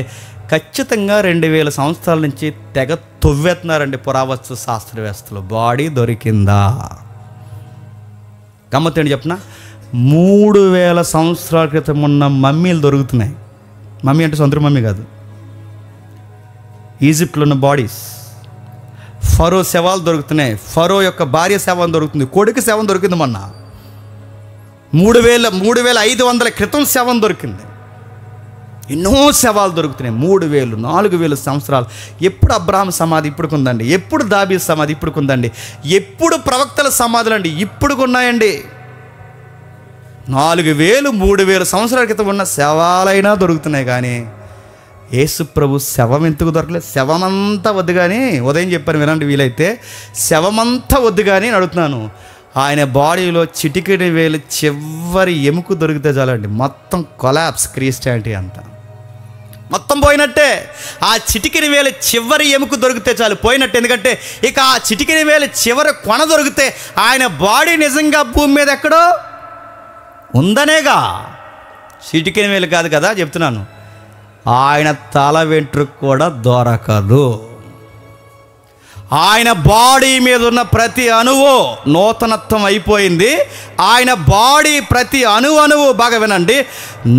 [SPEAKER 1] ఖచ్చితంగా 2000 సంవత్సరాల నుంచి తెగ తొవ్వేస్తున్నారండి పురావస్తు శాస్త్రవేత్తలు. బాడీ దొరికిందా? గమ్మత్తేంటి చెప్పిన, 3000 సంవత్సరాల క్రితం ఉన్న మమ్మీలు దొరుకుతున్నాయి. మమ్మీ అంటే సొంత మమ్మీ కాదు, ఈజిప్ట్లో ఉన్న బాడీస్. ఫరో శవాలు దొరుకుతున్నాయి, ఫరో యొక్క భార్య శవం దొరుకుతుంది, కొడుకు శవం దొరికింది. మొన్న 3500 క్రితం శవం దొరికింది. ఎన్నో శవాలు దొరుకుతున్నాయి. 3000 4000 సంవత్సరాలు. ఎప్పుడు అబ్రహాం సమాధి ఇప్పుడుకుందండి, ఎప్పుడు దావీదు సమాధి ఇప్పుడుకుందండి, ఎప్పుడు ప్రవక్తల సమాధులు అండి ఇప్పుడుకున్నాయండి. 4000 3000 సంవత్సరాల క్రితం ఉన్న శవాలైనా దొరుకుతున్నాయి. కానీ యేసు ప్రభు శవం ఎందుకు దొరకలేదు? శవమంతా వద్దు కానీ, ఉదయం చెప్పాను వినండి వీలైతే, శవమంతా వద్దు కానీ అడుగుతున్నాను, ఆయన బాడీలో చిటికెడి వేలు చివరి ఎముక దొరికితే చాలండి, మొత్తం కొలాప్స్ క్రిస్టియానిటీ అంతా మొత్తం పోయినట్టే. ఆ చిటికెని వేలు చివరి ఎముక దొరికితే చాలు, పోయినట్టే. ఎందుకంటే ఇక ఆ చిటికెని వేలు చివరి కొన దొరికితే ఆయన బాడీ నిజంగా భూమి మీద ఎక్కడో ఉందనేగా. చిటికెని వేలు కాదు కదా చెప్తున్నాను, ఆయన తల వెంట్రుకు కూడా దొరకదు. ఆయన బాడీ మీద ఉన్న ప్రతి అణువు నూతనత్వం అయిపోయింది. ఆయన బాడీ ప్రతి అణువు బాగా వినండి,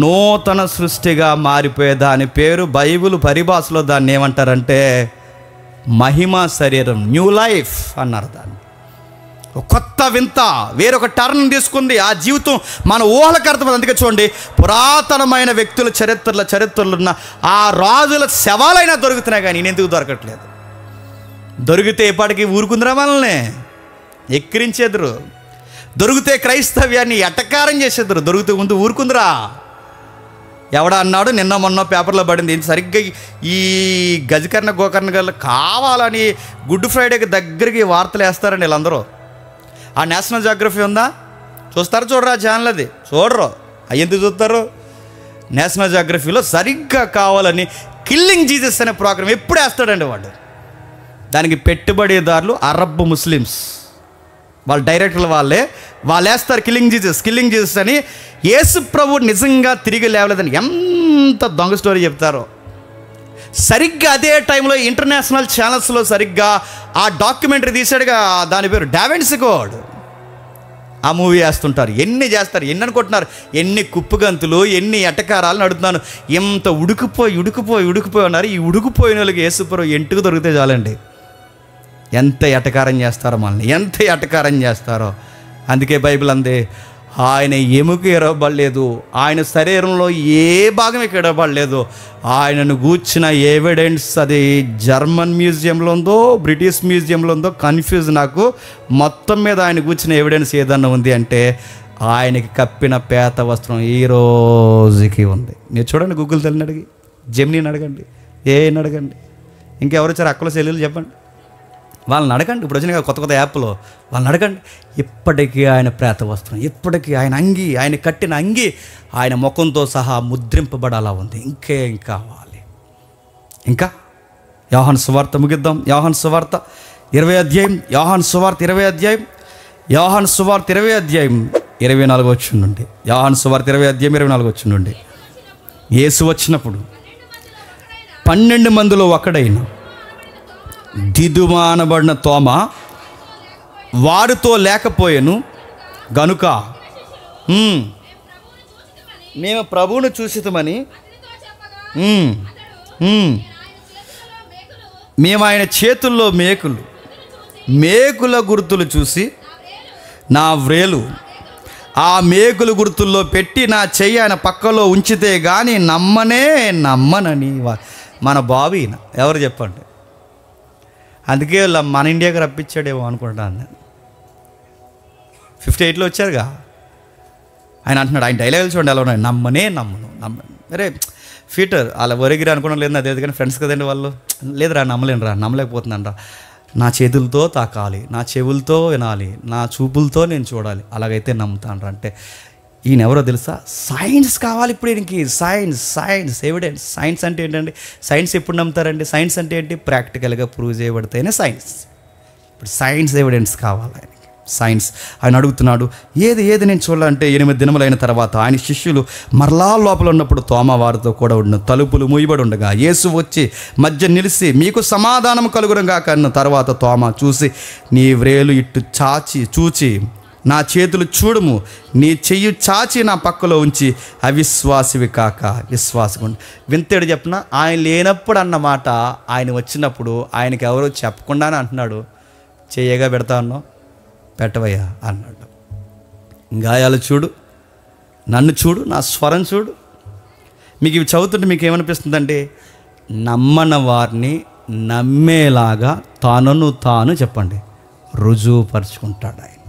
[SPEAKER 1] నూతన సృష్టిగా మారిపోయే దాని పేరు బైబిల్ పరిభాషలో దాన్ని ఏమంటారంటే మహిమ శరీరం, న్యూ లైఫ్ అన్నారు దాన్ని. కొత్త వింత వేరొక టర్న్ తీసుకుంది ఆ జీవితం, మన ఊహలకు అర్థమైంది. అందుకే చూడండి, పురాతనమైన వ్యక్తుల చరిత్రలో ఉన్న ఆ రాజుల శవాలైనా దొరుకుతున్నాయి, కానీ ఎందుకు దొరకట్లేదు? దొరికితే ఎప్పటికీ ఊరుకుందిరా, మనల్ని ఎక్కిరించేద్దరు. దొరికితే క్రైస్తవ్యాన్ని ఎటకారం చేసేద్దరు. దొరికితే ముందు ఊరుకుందిరా. ఎవడ అన్నాడు, నిన్న మొన్న పేపర్లో పడింది. సరిగ్గా ఈ గజకర్ణ గోకర్ణ గారు కావాలని గుడ్ ఫ్రైడేకి దగ్గరికి వార్తలు వేస్తారండి వీళ్ళందరూ. ఆ నేషనల్ జియోగ్రఫీ ఉందా, చూస్తారు చూడరా ఛానల్, అది చూడరు. అయ్యందుకు చూస్తారు? నేషనల్ జియోగ్రఫీలో సరిగ్గా కావాలని కిల్లింగ్ జీసస్ అనే ప్రోగ్రాం ఎప్పుడు వేస్తాడండి వాడు. దానికి పెట్టుబడిదారులు అరబ్ ముస్లిమ్స్, వాళ్ళ డైరెక్టర్లు వాళ్ళు వేస్తారు కిల్లింగ్ జీసస్ అని. యేసు ప్రభు నిజంగా తిరిగి లేవలేదని ఎంత దొంగ స్టోరీ చెప్తారో. సరిగ్గా అదే టైంలో ఇంటర్నేషనల్ ఛానల్స్లో సరిగ్గా ఆ డాక్యుమెంటరీ తీశాడుగా, దాని పేరు డావిన్సీ కోడ్. ఆ మూవీ వేస్తుంటారు. ఎన్ని చేస్తారు, ఎన్ని అనుకుంటున్నారు, ఎన్ని కుప్పుగంతులు, ఎన్ని ఎటకారాలు నడుతున్నాను. ఎంత ఉడికిపోయి ఉన్నారు. ఈ ఉడికిపోయిన వాళ్ళకి యేసుప్రభు ఎంటుకు దొరికితే చాలండి. ఎంత ఎటకారం చేస్తారో మనల్ని, ఎంత ఎటకారం చేస్తారో. అందుకే బైబిల్ అందే, ఆయన ఎముక ఎరవబడలేదు, ఆయన శరీరంలో ఏ భాగం ఎరవబడలేదు. ఆయనను గూర్చిన ఎవిడెన్స్ అది జర్మన్ మ్యూజియంలో ఉందో బ్రిటిష్ మ్యూజియంలో ఉందో కన్ఫ్యూజ్ నాకు. మొత్తం మీద ఆయన గూర్చిన ఎవిడెన్స్ ఏదన్నా ఉంది అంటే ఆయనకి కప్పిన పేత వస్త్రం ఈ రోజుకి ఉంది. మీరు చూడండి, గూగుల్ తల్లిని అడిగి, జెమినీని అడగండి, ఏని అడగండి, ఇంకెవరు వచ్చారు అక్కల చెల్లెలు చెప్పండి, వాళ్ళని అడగండి. ఇప్పుడు వచ్చిన కొత్త యాప్లో వాళ్ళని అడగండి. ఇప్పటికీ ఆయన ప్రేత వస్త్రం, ఇప్పటికీ ఆయన అంగి, ఆయన కట్టిన అంగి ఆయన ముఖంతో సహా ముద్రింపబడాలా ఉంది. ఇంకేం కావాలి? ఇంకా యోహాను సువార్త ముగిద్దాం. యోహాను సువార్త 20 అధ్యాయం, యోహాను సువార్త 20 అధ్యాయం, యోహాను సువార్త 20 అధ్యాయం 24 వచనం నుండి. యోహాను సువార్త 20 అధ్యాయం 24 వచనం నుండి. యేసు వచ్చినప్పుడు 12 మందిలో ఒకడైన దిదుమానబడిన తోమ వారితో లేకపోయాను గనుక మేము ప్రభువును చూసితమని మేము ఆయన చేతుల్లో మేకుల గుర్తులు చూసి నా వ్రేలు ఆ మేకుల గుర్తుల్లో పెట్టి నా చెయ్యి ఆయన పక్కలో ఉంచితే కానీ నమ్మనని మన బాబు ఈయన. ఎవరు చెప్పండి? అందుకే మన ఇండియాకి రప్పించాడేమో అనుకుంటాను నేను. 58లో వచ్చారుగా ఆయన అంటున్నాడు. ఆయన డైలాగులు చూడండి ఎలా ఉన్నాయి, నమ్మను. అరే ఫీటర్ అలా ఒరిగిరి అనుకోవడం లేదు, అదే కానీ ఫ్రెండ్స్ కదండి వాళ్ళు. లేదురా నమ్మలేకపోతున్నాను రా. నా చేతులతో తాకాలి, నా చెవులతో వినాలి, నా చూపులతో నేను చూడాలి, అలాగైతే నమ్ముతాను రా. అంటే ఈయన ఎవరో తెలుసా? సైన్స్ కావాలి ఇప్పుడు ఈయనకి. Science evidence. సైన్స్ అంటే ఏంటండి? సైన్స్ ఎప్పుడు నమ్ముతారండి? సైన్స్ అంటే ఏంటి? ప్రాక్టికల్గా ప్రూవ్ చేయబడితేనే సైన్స్. ఇప్పుడు సైన్స్ ఎవిడెన్స్ కావాలి ఆయనకి. సైన్స్ ఆయన అడుగుతున్నాడు. ఏది నేను చూడాలంటే 8 దినములైన తర్వాత ఆయన శిష్యులు మరలా లోపల ఉన్నప్పుడు తోమ వారితో కూడా ఉన్న తలుపులు మూయబడి ఉండగా యేసు వచ్చి మధ్య నిలిచి మీకు సమాధానం కలుగునుగా కన్న తర్వాత తోమ చూసి నీ వ్రేలు ఇట్టు చూచి నా చేతులు చూడుము, నీ చెయ్యి చాచి నా పక్కలో ఉంచి అవిశ్వాసివి కాక విశ్వాసకుండా. వింతేడు చెప్పిన ఆయన లేనప్పుడు అన్నమాట ఆయన వచ్చినప్పుడు ఆయనకి ఎవరో చెప్పకుండానే అంటున్నాడు, చెయ్యగా పెడతా ఉన్నావు పెట్టవయ్యా అన్నాడు. గాయాలు చూడు, నన్ను చూడు, నా స్వరం చూడు. మీకు ఇవి చదువుతుంటే మీకు ఏమనిపిస్తుందంటే నమ్మని వారిని నమ్మేలాగా తనను తాను చెప్పండి రుజువుపరుచుకుంటాడు ఆయన.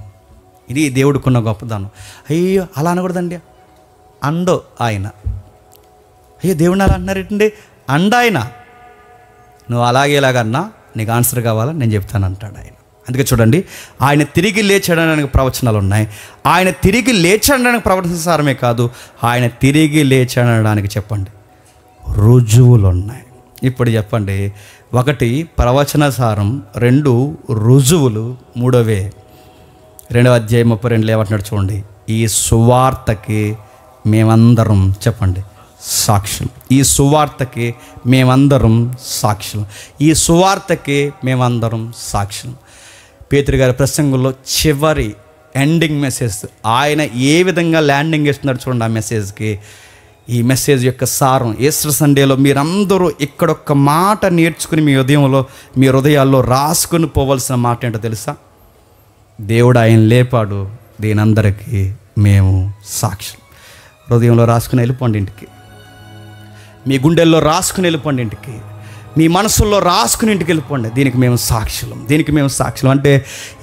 [SPEAKER 1] ఇది దేవుడికున్న గొప్పదనం. అయ్యో అలా అనకూడదండి, అండో ఆయన. అయ్యో దేవుడిని అలా అంటున్నారేంటండి? ఆయన నువ్వు ఇలాగన్నా నీకు ఆన్సర్ కావాలా నేను చెప్తాను అంటాడు ఆయన. అందుకే చూడండి, ఆయన తిరిగి లేచాడడానికి ప్రవచనాలు ఉన్నాయి. ఆయన తిరిగి లేచాడడానికి ప్రవచన సారమే కాదు, ఆయన తిరిగి లేచాడడానికి చెప్పండి రుజువులు ఉన్నాయి. ఇప్పుడు చెప్పండి, 1 ప్రవచన సారం, 2 రుజువులు, 3 2వ అధ్యాయం 32 ఏమంటున్నాడు చూడండి. ఈ సువార్తకి మేమందరం చెప్పండి సాక్షులు. ఈ సువార్తకి మేమందరం సాక్షులు. ఈ సువార్తకి మేమందరం సాక్షులు. పేతురు గారి ప్రసంగంలో చివరి ఎండింగ్ మెసేజ్ ఆయన ఏ విధంగా ల్యాండింగ్ ఇస్తున్నాడు చూడండి. ఆ మెసేజ్కి ఈ మెసేజ్ యొక్క సారం ఈస్టర్ సండేలో మీరందరూ ఇక్కడొక్క మాట నేర్చుకుని మీ హృదయాల్లో రాసుకుని పోవలసిన మాట ఏంటో తెలుసా? దేవుడు ఆయన లేపాడు, దీనందరికీ మేము సాక్షులు. హృదయంలో రాసుకుని వెళ్ళిపోండి ఇంటికి, మీ గుండెల్లో రాసుకుని వెళ్ళిపోండి ఇంటికి, మీ మనసుల్లో రాసుకుని ఇంటికి వెళ్ళిపోండి. దీనికి మేము సాక్షులం. అంటే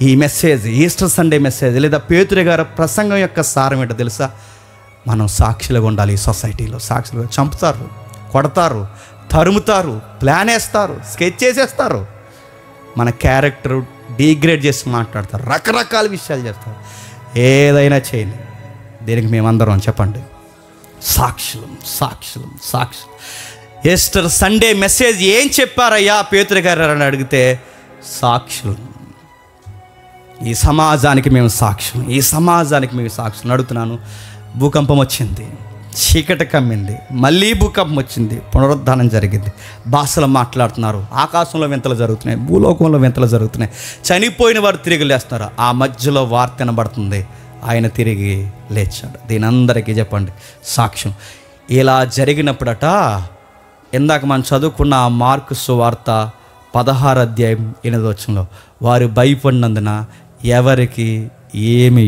[SPEAKER 1] ఈ మెసేజ్ ఈస్టర్ సండే మెసేజ్ లేదా పేతురు గారి ప్రసంగం యొక్క సారం ఏంటో తెలుసా? మనం సాక్షులుగా ఉండాలి. ఈ సొసైటీలో సాక్షులుగా చంపుతారు, కొడతారు, తరుముతారు, ప్లాన్ వేస్తారు, స్కెచ్ చేసేస్తారు, మన క్యారెక్టర్ డిగ్రేడ్ చేసి మాట్లాడతారు, రకరకాల విషయాలు చేస్తారు. ఏదైనా చేయని దీనికి మేమందరం చెప్పండి సాక్షులం, సాక్షులం, సాక్షులం. ఈస్టర్ సండే మెసేజ్ ఏం చెప్పారయ్యా పేతురు గారు అని అడిగితే సాక్షులు. ఈ సమాజానికి మేము సాక్షులు, ఈ సమాజానికి మేము సాక్షులు. అడుగుతున్నాను, భూకంపం వచ్చింది, చీకటి కమ్మింది, మళ్ళీ భూకంపం వచ్చింది, పునరుద్ధానం జరిగింది, భాషలు మాట్లాడుతున్నారు, ఆకాశంలో వింతలు జరుగుతున్నాయి, భూలోకంలో వింతలు జరుగుతున్నాయి, చనిపోయిన వారు తిరిగి లేస్తున్నారు. ఆ మధ్యలో వార్త వినబడుతుంది, ఆయన తిరిగి లేచాడు. దీని అందరికీ చెప్పండి సాక్ష్యం. ఇలా జరిగినప్పుడట ఇందాక మనం చదువుకున్న ఆ మార్కు సువార్త 16:8 వారు భయపడినందున ఎవరికి ఏమీ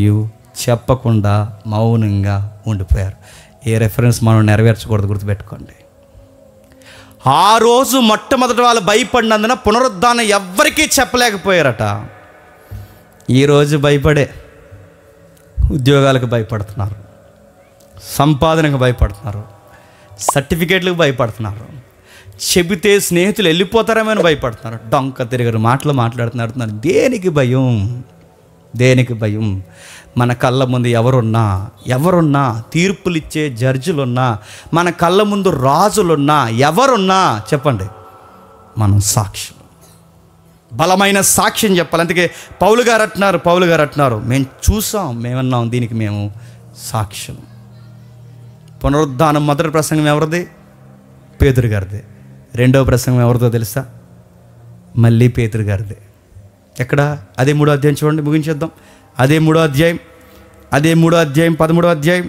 [SPEAKER 1] చెప్పకుండా మౌనంగా ఉండిపోయారు. ఏ రెఫరెన్స్ మనం నెరవేర్చకూడదు, గుర్తుపెట్టుకోండి. ఆ రోజు మొట్టమొదటి వాళ్ళు భయపడినందున పునరుద్ధానం ఎవ్వరికీ చెప్పలేకపోయారట. ఈరోజు భయపడే ఉద్యోగాలకు భయపడుతున్నారు, సంపాదనకు భయపడుతున్నారు, సర్టిఫికేట్లకు భయపడుతున్నారు, చెబితే స్నేహితులు వెళ్ళిపోతారేమని భయపడుతున్నారు, డొంక తిరిగిన మాటలు మాట్లాడుతున్నారు. దేనికి భయం? దేనికి భయం? మన కళ్ళ ముందు ఎవరున్నా తీర్పులు ఇచ్చే జడ్జిలున్నా, మన కళ్ళ ముందు రాజులున్నా, ఎవరున్నా చెప్పండి, మనం సాక్షులు, బలమైన సాక్ష్యం చెప్పాలి. అందుకే పౌలు గారు అంటున్నారు మేము చూసాం, మేమన్నాం, దీనికి మేము సాక్ష్యం. పునరుద్ధానం మొదటి ప్రసంగం ఎవరిది? పేతురు గారిది. రెండవ ప్రసంగం ఎవరిదో తెలుసా? మళ్ళీ పేతురు గారిది. ఎక్కడ? అదే 3వ అధ్యాయం చూడండి, ముగించేద్దాం. అదే 3వ అధ్యాయం 13వ అధ్యాయం,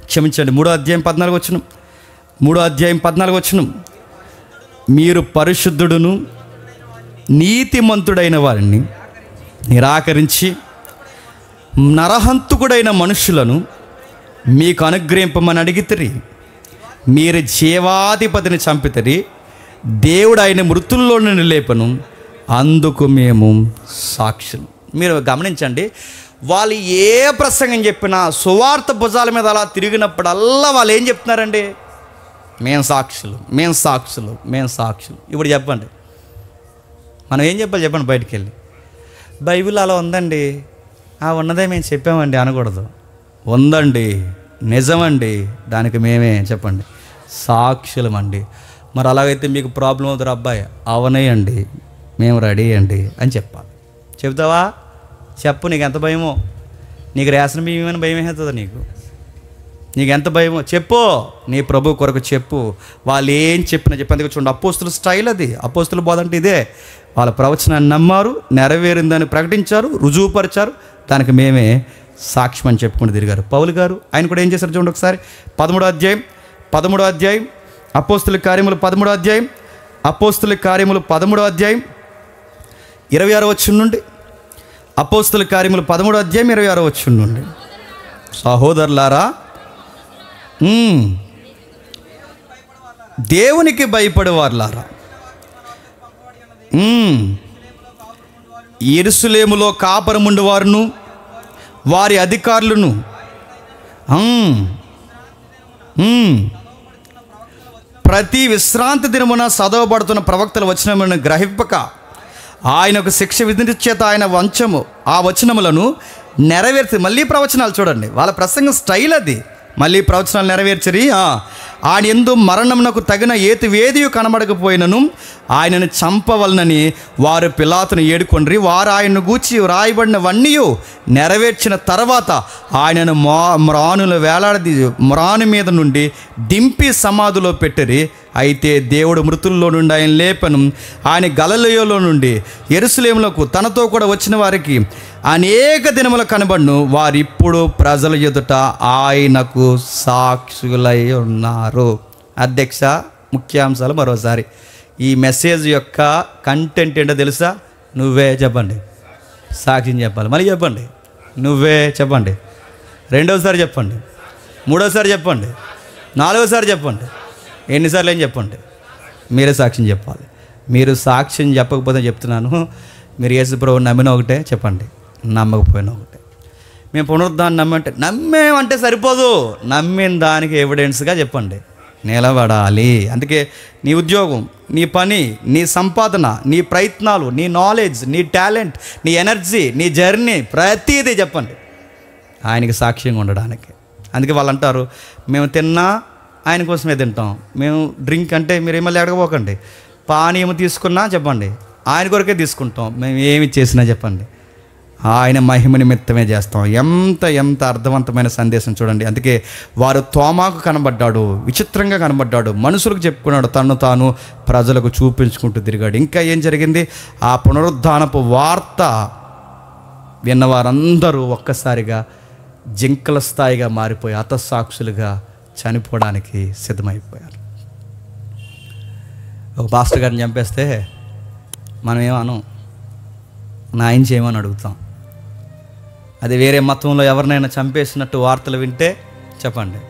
[SPEAKER 1] క్షమించండి, 3వ అధ్యాయం 14వ వచనం. 3వ అధ్యాయం 14వ వచనం, మీరు పరిశుద్ధుడును నీతిమంతుడైన వారిని నిరాకరించి నరహంతకుడైన మనుషులను మీకు అనుగ్రహింపమని అడిగితిరి. మీరు జీవాధిపతిని చంపితిరి, దేవుడు ఆయన మృతుల్లో నుండి లేపను, అందుకు మేము సాక్షులు. మీరు గమనించండి, వాళ్ళు ఏ ప్రసంగం చెప్పినా సువార్త భుజాల మీద అలా తిరిగినప్పుడల్లా వాళ్ళు ఏం చెప్తున్నారండి? మేము సాక్షులు, మేము సాక్షులు, మేము సాక్షులు. ఇప్పుడు చెప్పండి, మనం ఏం చెప్పాలి చెప్పండి? బయటికి వెళ్ళి బైబిల్ అలా ఉందండి, ఉన్నదే మేము చెప్పామండి అనకూడదు. ఉందండి, నిజమండి, దానికి మేమే చెప్పండి సాక్షులమండి. మరి అలాగైతే మీకు ప్రాబ్లం అవుతారు, అబ్బాయి అవనేయండి, మేము రెడీ అండి అని చెప్పాలి. చెప్తావా? చెప్పు. నీకు ఎంత భయమో, నీకు రేషన్ బియ్యమని భయం అవుతుందా? నీకు ఎంత భయమో చెప్పు, నీ ప్రభు కొరకు చెప్పు. వాళ్ళు ఏం చెప్పినా చెప్పి. అందుకే చూడండి, అపోస్తుల స్టైల్ అది. అపోస్తుల బోధ అంటే ఇదే. వాళ్ళ ప్రవచనాన్ని నమ్మారు, నెరవేరిందని ప్రకటించారు, రుజువుపరిచారు, దానికి మేమే సాక్ష్యం అని చెప్పుకుంటూ తిరిగారు. పౌలు గారు ఆయన కూడా ఏం చేశారు చూడండి ఒకసారి. 13వ అధ్యాయం అపోస్తుల కార్యములు 13వ అధ్యాయం 26వ వచనం నుండి, అపోస్తుల కార్యములు 13వ అధ్యాయం 26వ వచనం నుండి, సహోదరులారా, దేవునికి భయపడేవారులారా, యెరూషలేములో కాపురముండు వారును వారి అధికారులను ప్రతి విశ్రాంతి దినమున చదవబడుతున్న ప్రవక్తల వచనములను గ్రహింపక ఆయనకు శిక్ష విధించేత ఆయన ఆ వచనములను నెరవేర్చి. మళ్ళీ ప్రవచనాలు చూడండి, వాళ్ళ ప్రసంగం స్టైల్ అది. మళ్ళీ ప్రవచనాలు నెరవేర్చరి. ఆయన యందు మరణమునకు తగిన ఏతివేదియు కనబడకపోయినను ఆయనను చంపవలనని వారు పిలాతును ఏడుకొండ్రి. వారు ఆయన్ను గూర్చి వ్రాయబడినవన్నీ నెరవేర్చిన తర్వాత ఆయనను మ్రాను మీద నుండి దింపి సమాధిలో పెట్టిరి. అయితే దేవుడు మృతుల్లో నుండి ఆయన లేపను. ఆయన గలిలయలో నుండి యెరూషలేములకు తనతో కూడా వచ్చిన వారికి అనేక దినముల కనబడును. వారిప్పుడు ప్రజల ఎదుట ఆయనకు సాక్షులై ఉన్నారు. అధ్యక్ష, ముఖ్యాంశాలు మరోసారి. ఈ మెసేజ్ యొక్క కంటెంట్ ఏంటో తెలుసా? నువ్వే చెప్పండి, సాక్ష్యం చెప్పాలి. మళ్ళీ చెప్పండి, నువ్వే చెప్పండి, రెండోసారి చెప్పండి, మూడోసారి చెప్పండి, నాలుగోసారి చెప్పండి, ఎన్నిసార్లు ఏం చెప్పండి, మీరే సాక్ష్యం చెప్పాలి. మీరు సాక్ష్యం చెప్పకపోతే చెప్తున్నాను, మీరు యేసు ప్రభువుని నమ్మిన ఒకటే చెప్పండి, నమ్మకపోయినా ఒకటే. మేము పునరుద్ధానం నమ్మేమంటే సరిపోదు, నమ్మిన దానికి ఎవిడెన్స్గా చెప్పండి, నిలబడాలి. అందుకే నీ ఉద్యోగం, నీ పని, నీ సంపాదన, నీ ప్రయత్నాలు, నీ నాలెడ్జ్, నీ టాలెంట్, నీ ఎనర్జీ, నీ జర్నీ, ప్రతిదీ చెప్పండి ఆయనకి సాక్ష్యంగా ఉండడానికి. అందుకే వాళ్ళు అంటారు, మేము తిన్నా ఆయన కోసమే తింటాం, మేము డ్రింక్ అంటే మీరు ఏమీ అడగబోకండి, పానీయం తీసుకున్నా చెప్పండి ఆయన కొరకే తీసుకుంటాం, మేము ఏమి చేసినా చెప్పండి ఆయన మహిమ నిమిత్తమే చేస్తాం. ఎంత అర్థవంతమైన సందేశం చూడండి. అందుకే వారు తోమాకు కనబడ్డాడు, విచిత్రంగా కనబడ్డాడు, మనుషులకు చెప్పుకున్నాడు, తను తాను ప్రజలకు చూపించుకుంటూ తిరిగాడు. ఇంకా ఏం జరిగింది? ఆ పునరుద్ధానపు వార్త విన్నవారందరూ ఒక్కసారిగా జింకల స్థాయిగా మారిపోయి హతసాక్షులుగా చనిపోవడానికి సిద్ధమైపోయారు. ఒక పాస్టర్ గారిని చంపేస్తే మనం ఏమనం, నా ఆయన చేయమని అడుగుతాం. అది వేరే మతంలో ఎవరినైనా చంపేసినట్టు వార్తలు వింటే చెప్పండి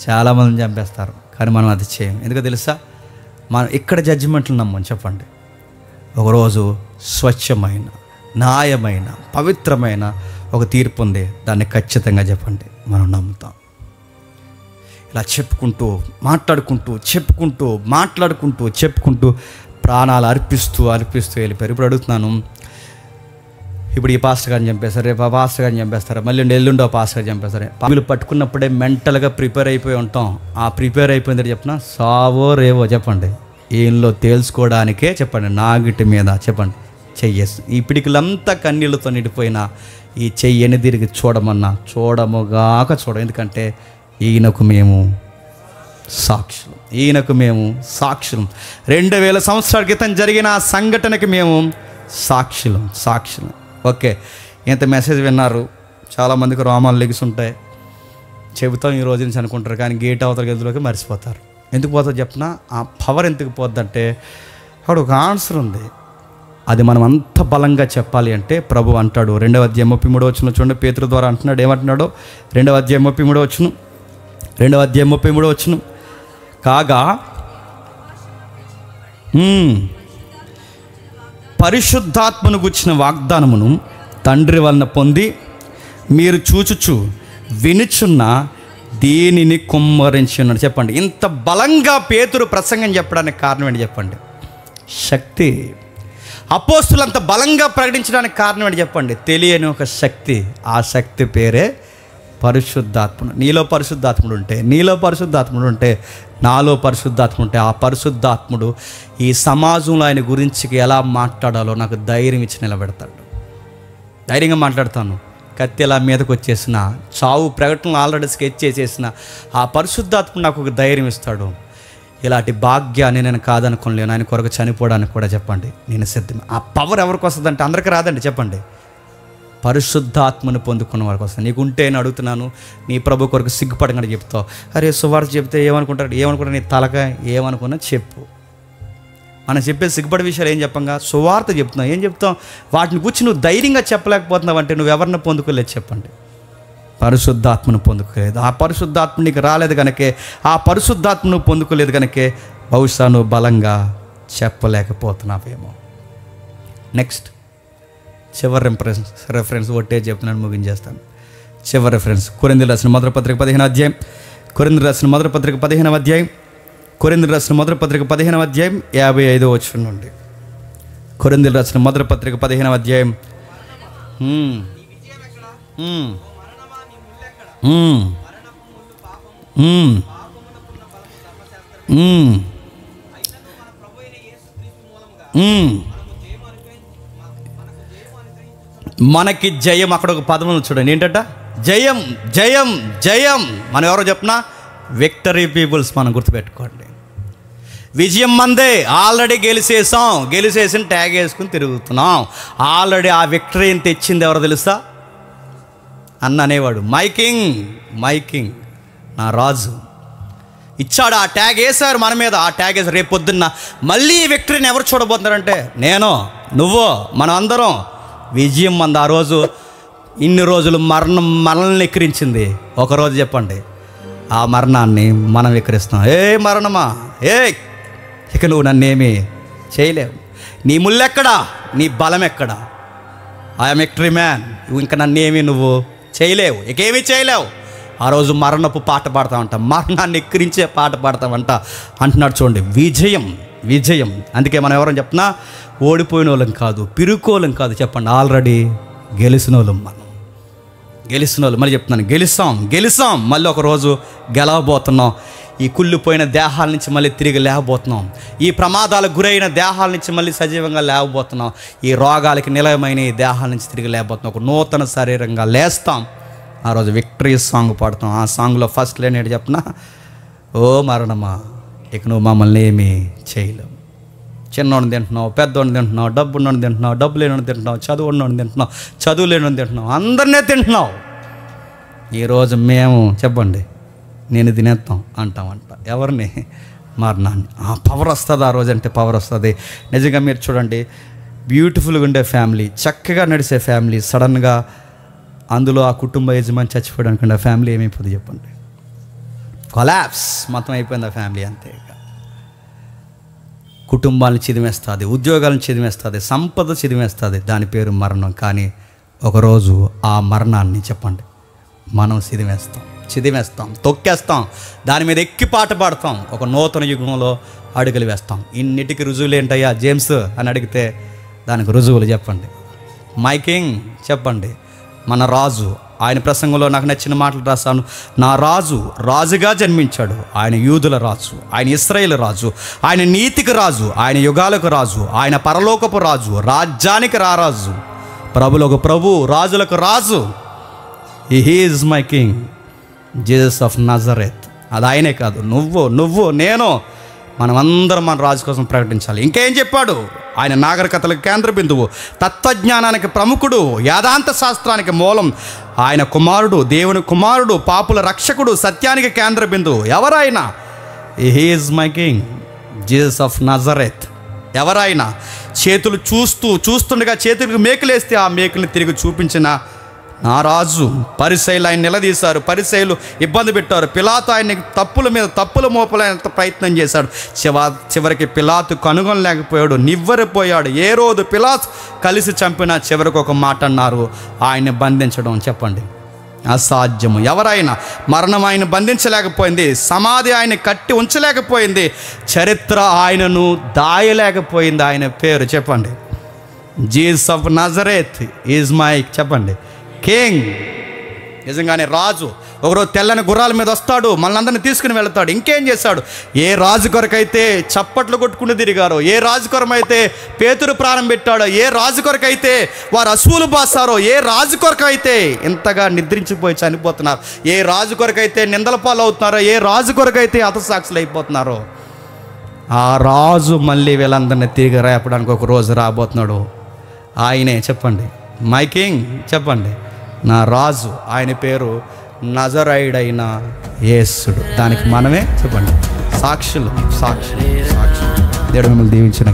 [SPEAKER 1] చాలామందిని చంపేస్తారు, కానీ మనం అది చేయం. ఎందుకో తెలుసా? మనం ఇక్కడ జడ్జిమెంట్లు నమ్మం. చెప్పండి ఒకరోజు స్వచ్ఛమైన, న్యాయమైన, పవిత్రమైన ఒక తీర్పు ఉంది, దాన్ని ఖచ్చితంగా చెప్పండి మనం నమ్ముతాం. ఇలా చెప్పుకుంటూ మాట్లాడుకుంటూ ప్రాణాలు అర్పిస్తూ వెళ్ళిపోయారు. ఇప్పుడు అడుగుతున్నాను, ఇప్పుడు ఈ పాస్టర్ గారిని చంపేస్తారు, రేపు ఆ పాస్టర్ గారిని చంపేస్తారు, మళ్ళీ ఎల్లుండో పాస్టర్ గారిని చంపేస్తారు. వీళ్ళు పట్టుకున్నప్పుడే మెంటల్గా ప్రిపేర్ అయిపోయి ఉంటాం. ఆ ప్రిపేర్ అయిపోయింది చెప్తున్నా, సావో రేవో చెప్పండి ఈయనలో తేల్చుకోవడానికే చెప్పండి నాగిటి మీద చెప్పండి చెయ్యేసి ఈ పిడికిలంతా కన్నీళ్ళతో నిండిపోయిన ఈ చెయ్యని తిరిగి చూడమన్నా చూడముగాక ఎందుకంటే ఈయనకు మేము సాక్షులు, 2000 సంవత్సరాల క్రితం జరిగిన ఆ సంఘటనకి మేము సాక్షులం. ఓకే, ఇంత మెసేజ్ విన్నారు, చాలామందికి రోమాలు లెగిసి ఉంటాయి, చెబుతాం ఈ రోజు నుంచి అనుకుంటారు, కానీ గేట్ అవతల గదిలోకి మర్చిపోతారు. ఎందుకు పోతుందో చెప్పినా, ఆ పవర్ ఎందుకు పోద్దంటే అక్కడ ఒక ఆన్సర్ ఉంది. అది మనం అంత బలంగా చెప్పాలి అంటే ప్రభు అంటాడు 2వ అధ్యాయం 33వ వచనం చూడండి. పేతురు ద్వారా అంటున్నాడు, ఏమంటున్నాడో 2వ అధ్యాయం 33వ వచనం. కాగా పరిశుద్ధాత్మను గుచ్చిన వాగ్దానమును తండ్రి వలన పొంది మీరు చూచుచు వినుచున్న దీనిని కుమ్మరించి ఉన్నాడు. చెప్పండి ఇంత బలంగా పేతురు ప్రసంగం చెప్పడానికి కారణం ఏంటి చెప్పండి? శక్తి. అపోస్తులు అంత బలంగా ప్రకటించడానికి కారణం ఏంటి చెప్పండి? తెలియని ఒక శక్తి. ఆ శక్తి పేరే పరిశుద్ధాత్ముడు. నీలో పరిశుద్ధాత్ముడు ఉంటే నాలో పరిశుద్ధాత్మ ఉంటే ఆ పరిశుద్ధాత్ముడు ఈ సమాజంలో ఆయన గురించి ఎలా మాట్లాడాలో నాకు ధైర్యం ఇచ్చి నిలబెడతాడు. ధైర్యంగా మాట్లాడతాను. కత్తి ఎలా మీదకి వచ్చేసిన, చావు ప్రకటనలు ఆల్రెడీ స్కెచ్ చేసేసిన ఆ పరిశుద్ధాత్ముడు నాకు ఒక ధైర్యం ఇస్తాడు. ఇలాంటి భాగ్యాన్ని నేను కాదనుకోలేను, ఆయన కొరకు చనిపోవడానికి కూడా చెప్పండి నేను సిద్ధం. ఆ పవర్ ఎవరికి వస్తుందంటే అందరికీ రాదండి చెప్పండి, పరిశుద్ధాత్మను పొందుకున్న వారికి వస్తుంది. నీకుంటే నేను అడుగుతున్నాను, నీ ప్రభు కొరకు సిగ్గుపడగానే చెప్తావు. అరే సువార్త చెప్తే ఏమనుకుంటారు నీ తలకాయ ఏమనుకున్నా చెప్పు. మనం చెప్పే సిగ్గుపడే విషయాలు ఏం చెప్పంగా, సువార్త చెప్తున్నావు. ఏం చెప్తాం? వాటిని గురించి నువ్వు ధైర్యంగా చెప్పలేకపోతున్నావు అంటే నువ్వు ఎవరిని పొందుకోలేదు చెప్పండి? పరిశుద్ధాత్మను పొందుకోలేదు. ఆ పరిశుద్ధాత్మ నీకు రాలేదు కనుకే, ఆ పరిశుద్ధాత్మను పొందుకోలేదు కనుకే బహుశా నువ్వు బలంగా చెప్పలేకపోతున్నావేమో. నెక్స్ట్ చివరి రెఫరెన్స్ ఒకటే చెప్తున్నాను, ముగించేస్తాను. చివరి రెఫరెన్స్ కొరింథీయులకు రాసిన మొదటి పత్రిక 15వ అధ్యాయం. కొరింథీయులకు రాసిన మొదటి పత్రిక 15వ అధ్యాయం. కొరింథీయులకు రాసిన మొదటి పత్రిక 15వ అధ్యాయం 55వ వచనం నుండి. కొరింథీయులకు రాసిన మొదటి పత్రిక 15వ అధ్యాయం. మనకి జయం. అక్కడ ఒక పదం చూడండి, ఏంటట? జయం జయం జయం. మనం ఎవరో చెప్పినా విక్టరీ పీపుల్స్. మనం గుర్తుపెట్టుకోండి, విజయం మందే. ఆల్రెడీ గెలిచేసిన ట్యాగ్ వేసుకుని తిరుగుతున్నాం. ఆల్రెడీ ఆ విక్టరీని తెచ్చింది ఎవరో తెలుసా? అన్న అనేవాడు, మైకింగ్ నా రాజు ఇచ్చాడు. ఆ ట్యాగ్ వేశారు మన మీద, ఆ ట్యాగ్ వేసారు. రేపు పొద్దున్న మళ్ళీ ఈ విక్టరీని ఎవరు చూడబోతున్నారంటే నేను, నువ్వు, మనం అందరం. విజయం మంది. ఆ రోజు ఇన్ని రోజులు మరణం మనల్ని ఎక్కిరించింది. ఒకరోజు చెప్పండి ఆ మరణాన్ని మనం ఎక్కిరిస్తాం. ఏ మరణమా, ఇక నువ్వు నన్నేమీ చేయలేవు. నీ ముళ్ళెక్కడా, నీ బలం ఎక్కడా? I'm victory man. ఇంకా నన్నేమీ నువ్వు చేయలేవు, ఇకేమీ చేయలేవు. ఆ రోజు మరణపు పాట పాడతామంట, మరణాన్ని ఎక్కిరించే పాట పాడతామంట అంటున్నాడు. చూడండి, విజయం విజయం. అందుకే మనం ఎవరని చెప్పినా ఓడిపోయిన వాళ్ళం కాదు, పిరుకోలం కాదు, చెప్పండి, ఆల్రెడీ గెలిచిన వాళ్ళం. మనం గెలిచిన వాళ్ళు. మళ్ళీ చెప్తున్నాను, గెలిసాం. మళ్ళీ ఒకరోజు గెలవబోతున్నాం. ఈ కుళ్ళిపోయిన దేహాల నుంచి మళ్ళీ తిరిగి లేవబోతున్నాం. ఈ ప్రమాదాలకు గురైన దేహాల నుంచి మళ్ళీ సజీవంగా లేవబోతున్నాం. ఈ రోగాలకి నిలయమైన ఈ దేహాల నుంచి తిరిగి లేవబోతున్నాం. ఒక నూతన శరీరంగా లేస్తాం. ఆ రోజు విక్టరీ సాంగ్ పాడుతాం. ఆ సాంగ్లో ఫస్ట్ లైన్ ఏంటి చెప్పనా? ఓ మరణమా, ఇక నువ్వు మమ్మల్ని ఏమీ చేయలేవు. చిన్నోడిని తింటున్నావు, పెద్దోడిని తింటున్నావు, డబ్బున్నోడిని తింటున్నావు, డబ్బు లేనోడిని తింటున్నావు, చదువున్నోడిని తింటున్నావు, చదువు లేనోడిని తింటున్నావు, అందరినీ తింటున్నావు. ఈరోజు మేము చెప్పండి నేను తినేస్తాం అంటామంట. ఎవరిని? మరణాన్ని. ఆ పవర్ వస్తుంది ఆ రోజు, అంటే పవర్ వస్తుంది. నిజంగా మీరు చూడండి, బ్యూటిఫుల్గా ఉండే ఫ్యామిలీ, చక్కగా నడిచే ఫ్యామిలీ, సడన్గా అందులో ఆ కుటుంబ యజమాని చచ్చిపోయాడు అనుకోండి, ఆ ఫ్యామిలీ ఏమైపోతుంది చెప్పండి? కొలాప్స్, మొత్తం అయిపోయింది ఆ ఫ్యామిలీ. అంతే. కుటుంబాలను చిదిమేస్తుంది, ఉద్యోగాలను చిదిమేస్తుంది, సంపద చిదిమేస్తుంది. దాని పేరు మరణం. కానీ ఒకరోజు ఆ మరణాన్ని చెప్పండి మనం చిదిమేస్తాం, తొక్కేస్తాం, దాని మీద ఎక్కి పాట పాడతాం. ఒక నూతన యుగంలో అడుగులు వేస్తాం. ఇన్నిటికి రుజువులు ఏంటయ్యా జేమ్స్ అని అడిగితే దానికి రుజువులు చెప్పండి. మై కింగ్ చెప్పండి, మన రాజు. ఆయన ప్రసంగంలో నాకు నచ్చిన మాటలు రాశాను. నా రాజు రాజుగా జన్మించాడు. ఆయన యూదుల రాజు, ఆయన ఇశ్రాయేలు రాజు, ఆయన నీతికి రాజు, ఆయన యుగాలకు రాజు, ఆయన పరలోకపు రాజు, రాజ్యానికి రారాజు, ప్రభులకు ప్రభు, రాజులకు రాజు. He is my king, Jesus of Nazareth. అది ఆయనే కాదు, నువ్వు నేను, మనమందరం మన రాజు కోసం ప్రకటించాలి. ఇంకేం చెప్పాడు? ఆయన నాగరికతలకు కేంద్ర బిందువు, తత్వజ్ఞానానికి ప్రముఖుడు, యాదాంత శాస్త్రానికి మూలం, ఆయన కుమారుడు, దేవుని కుమారుడు, పాపుల రక్షకుడు, సత్యానికి కేంద్ర బిందువు. ఎవరైనా? He is my king, Jesus of Nazareth. ఎవరైనా? చేతులు చూస్తుండగా చేతులకు మేకులేస్తే ఆ మేకుల్ని తిరిగి చూపించిన నా రాజు. పరిసయ్యులు ఆయన నిలదీశారు, పరిసయ్యులు ఇబ్బంది పెట్టారు, పిలాతు ఆయన్ని తప్పుల మీద తప్పులు మోపలేనంత ప్రయత్నం చేశాడు. చివరికి పిలాతు కనుగొనలేకపోయాడు, నివ్వెరపోయాడు. ఏ రోజు పిలాతు కలిసి చంపినా చివరికి ఒక మాట అన్నారు, ఆయన్ని బంధించడం చెప్పండి అసాధ్యము. ఎవరైనా? మరణం ఆయన బంధించలేకపోయింది, సమాధి ఆయన కట్టి ఉంచలేకపోయింది, చరిత్ర ఆయనను దాయలేకపోయింది. ఆయన పేరు చెప్పండి Jesus of Nazareth is my చెప్పండి కింగ్. నిజంగానే రాజు. ఒకరోజు తెల్లని గుర్రాల మీద వస్తాడు, మనందరిని తీసుకుని వెళతాడు. ఇంకేం చేశాడు? ఏ రాజు కొరకైతే చప్పట్లు కొట్టుకుని తిరిగారో, ఏ రాజు కొరకైతే పేతురు ప్రాణం పెట్టాడో, ఏ రాజు కొరకైతే వారు అసూలు బాసారో, ఏ రాజు కొరకైతే ఇంతగా నిద్రించిపోయి చనిపోతున్నారు, ఏ రాజు కొరకైతే నిందల పాలు అవుతున్నారో, ఏ రాజు కొరకైతే హతసాక్షులు అయిపోతున్నారో, ఆ రాజు మళ్ళీ వీళ్ళందరినీ తిరిగి రేపడానికి ఒక రోజు రాబోతున్నాడు. ఆయనే చెప్పండి మై కింగ్, చెప్పండి నా రాజు. ఆయన పేరు నజరైడైన యేసుడు. దానికి మనమే చెప్పండి సాక్షులు. దేవుడు మిమ్మల్ని దీవించిన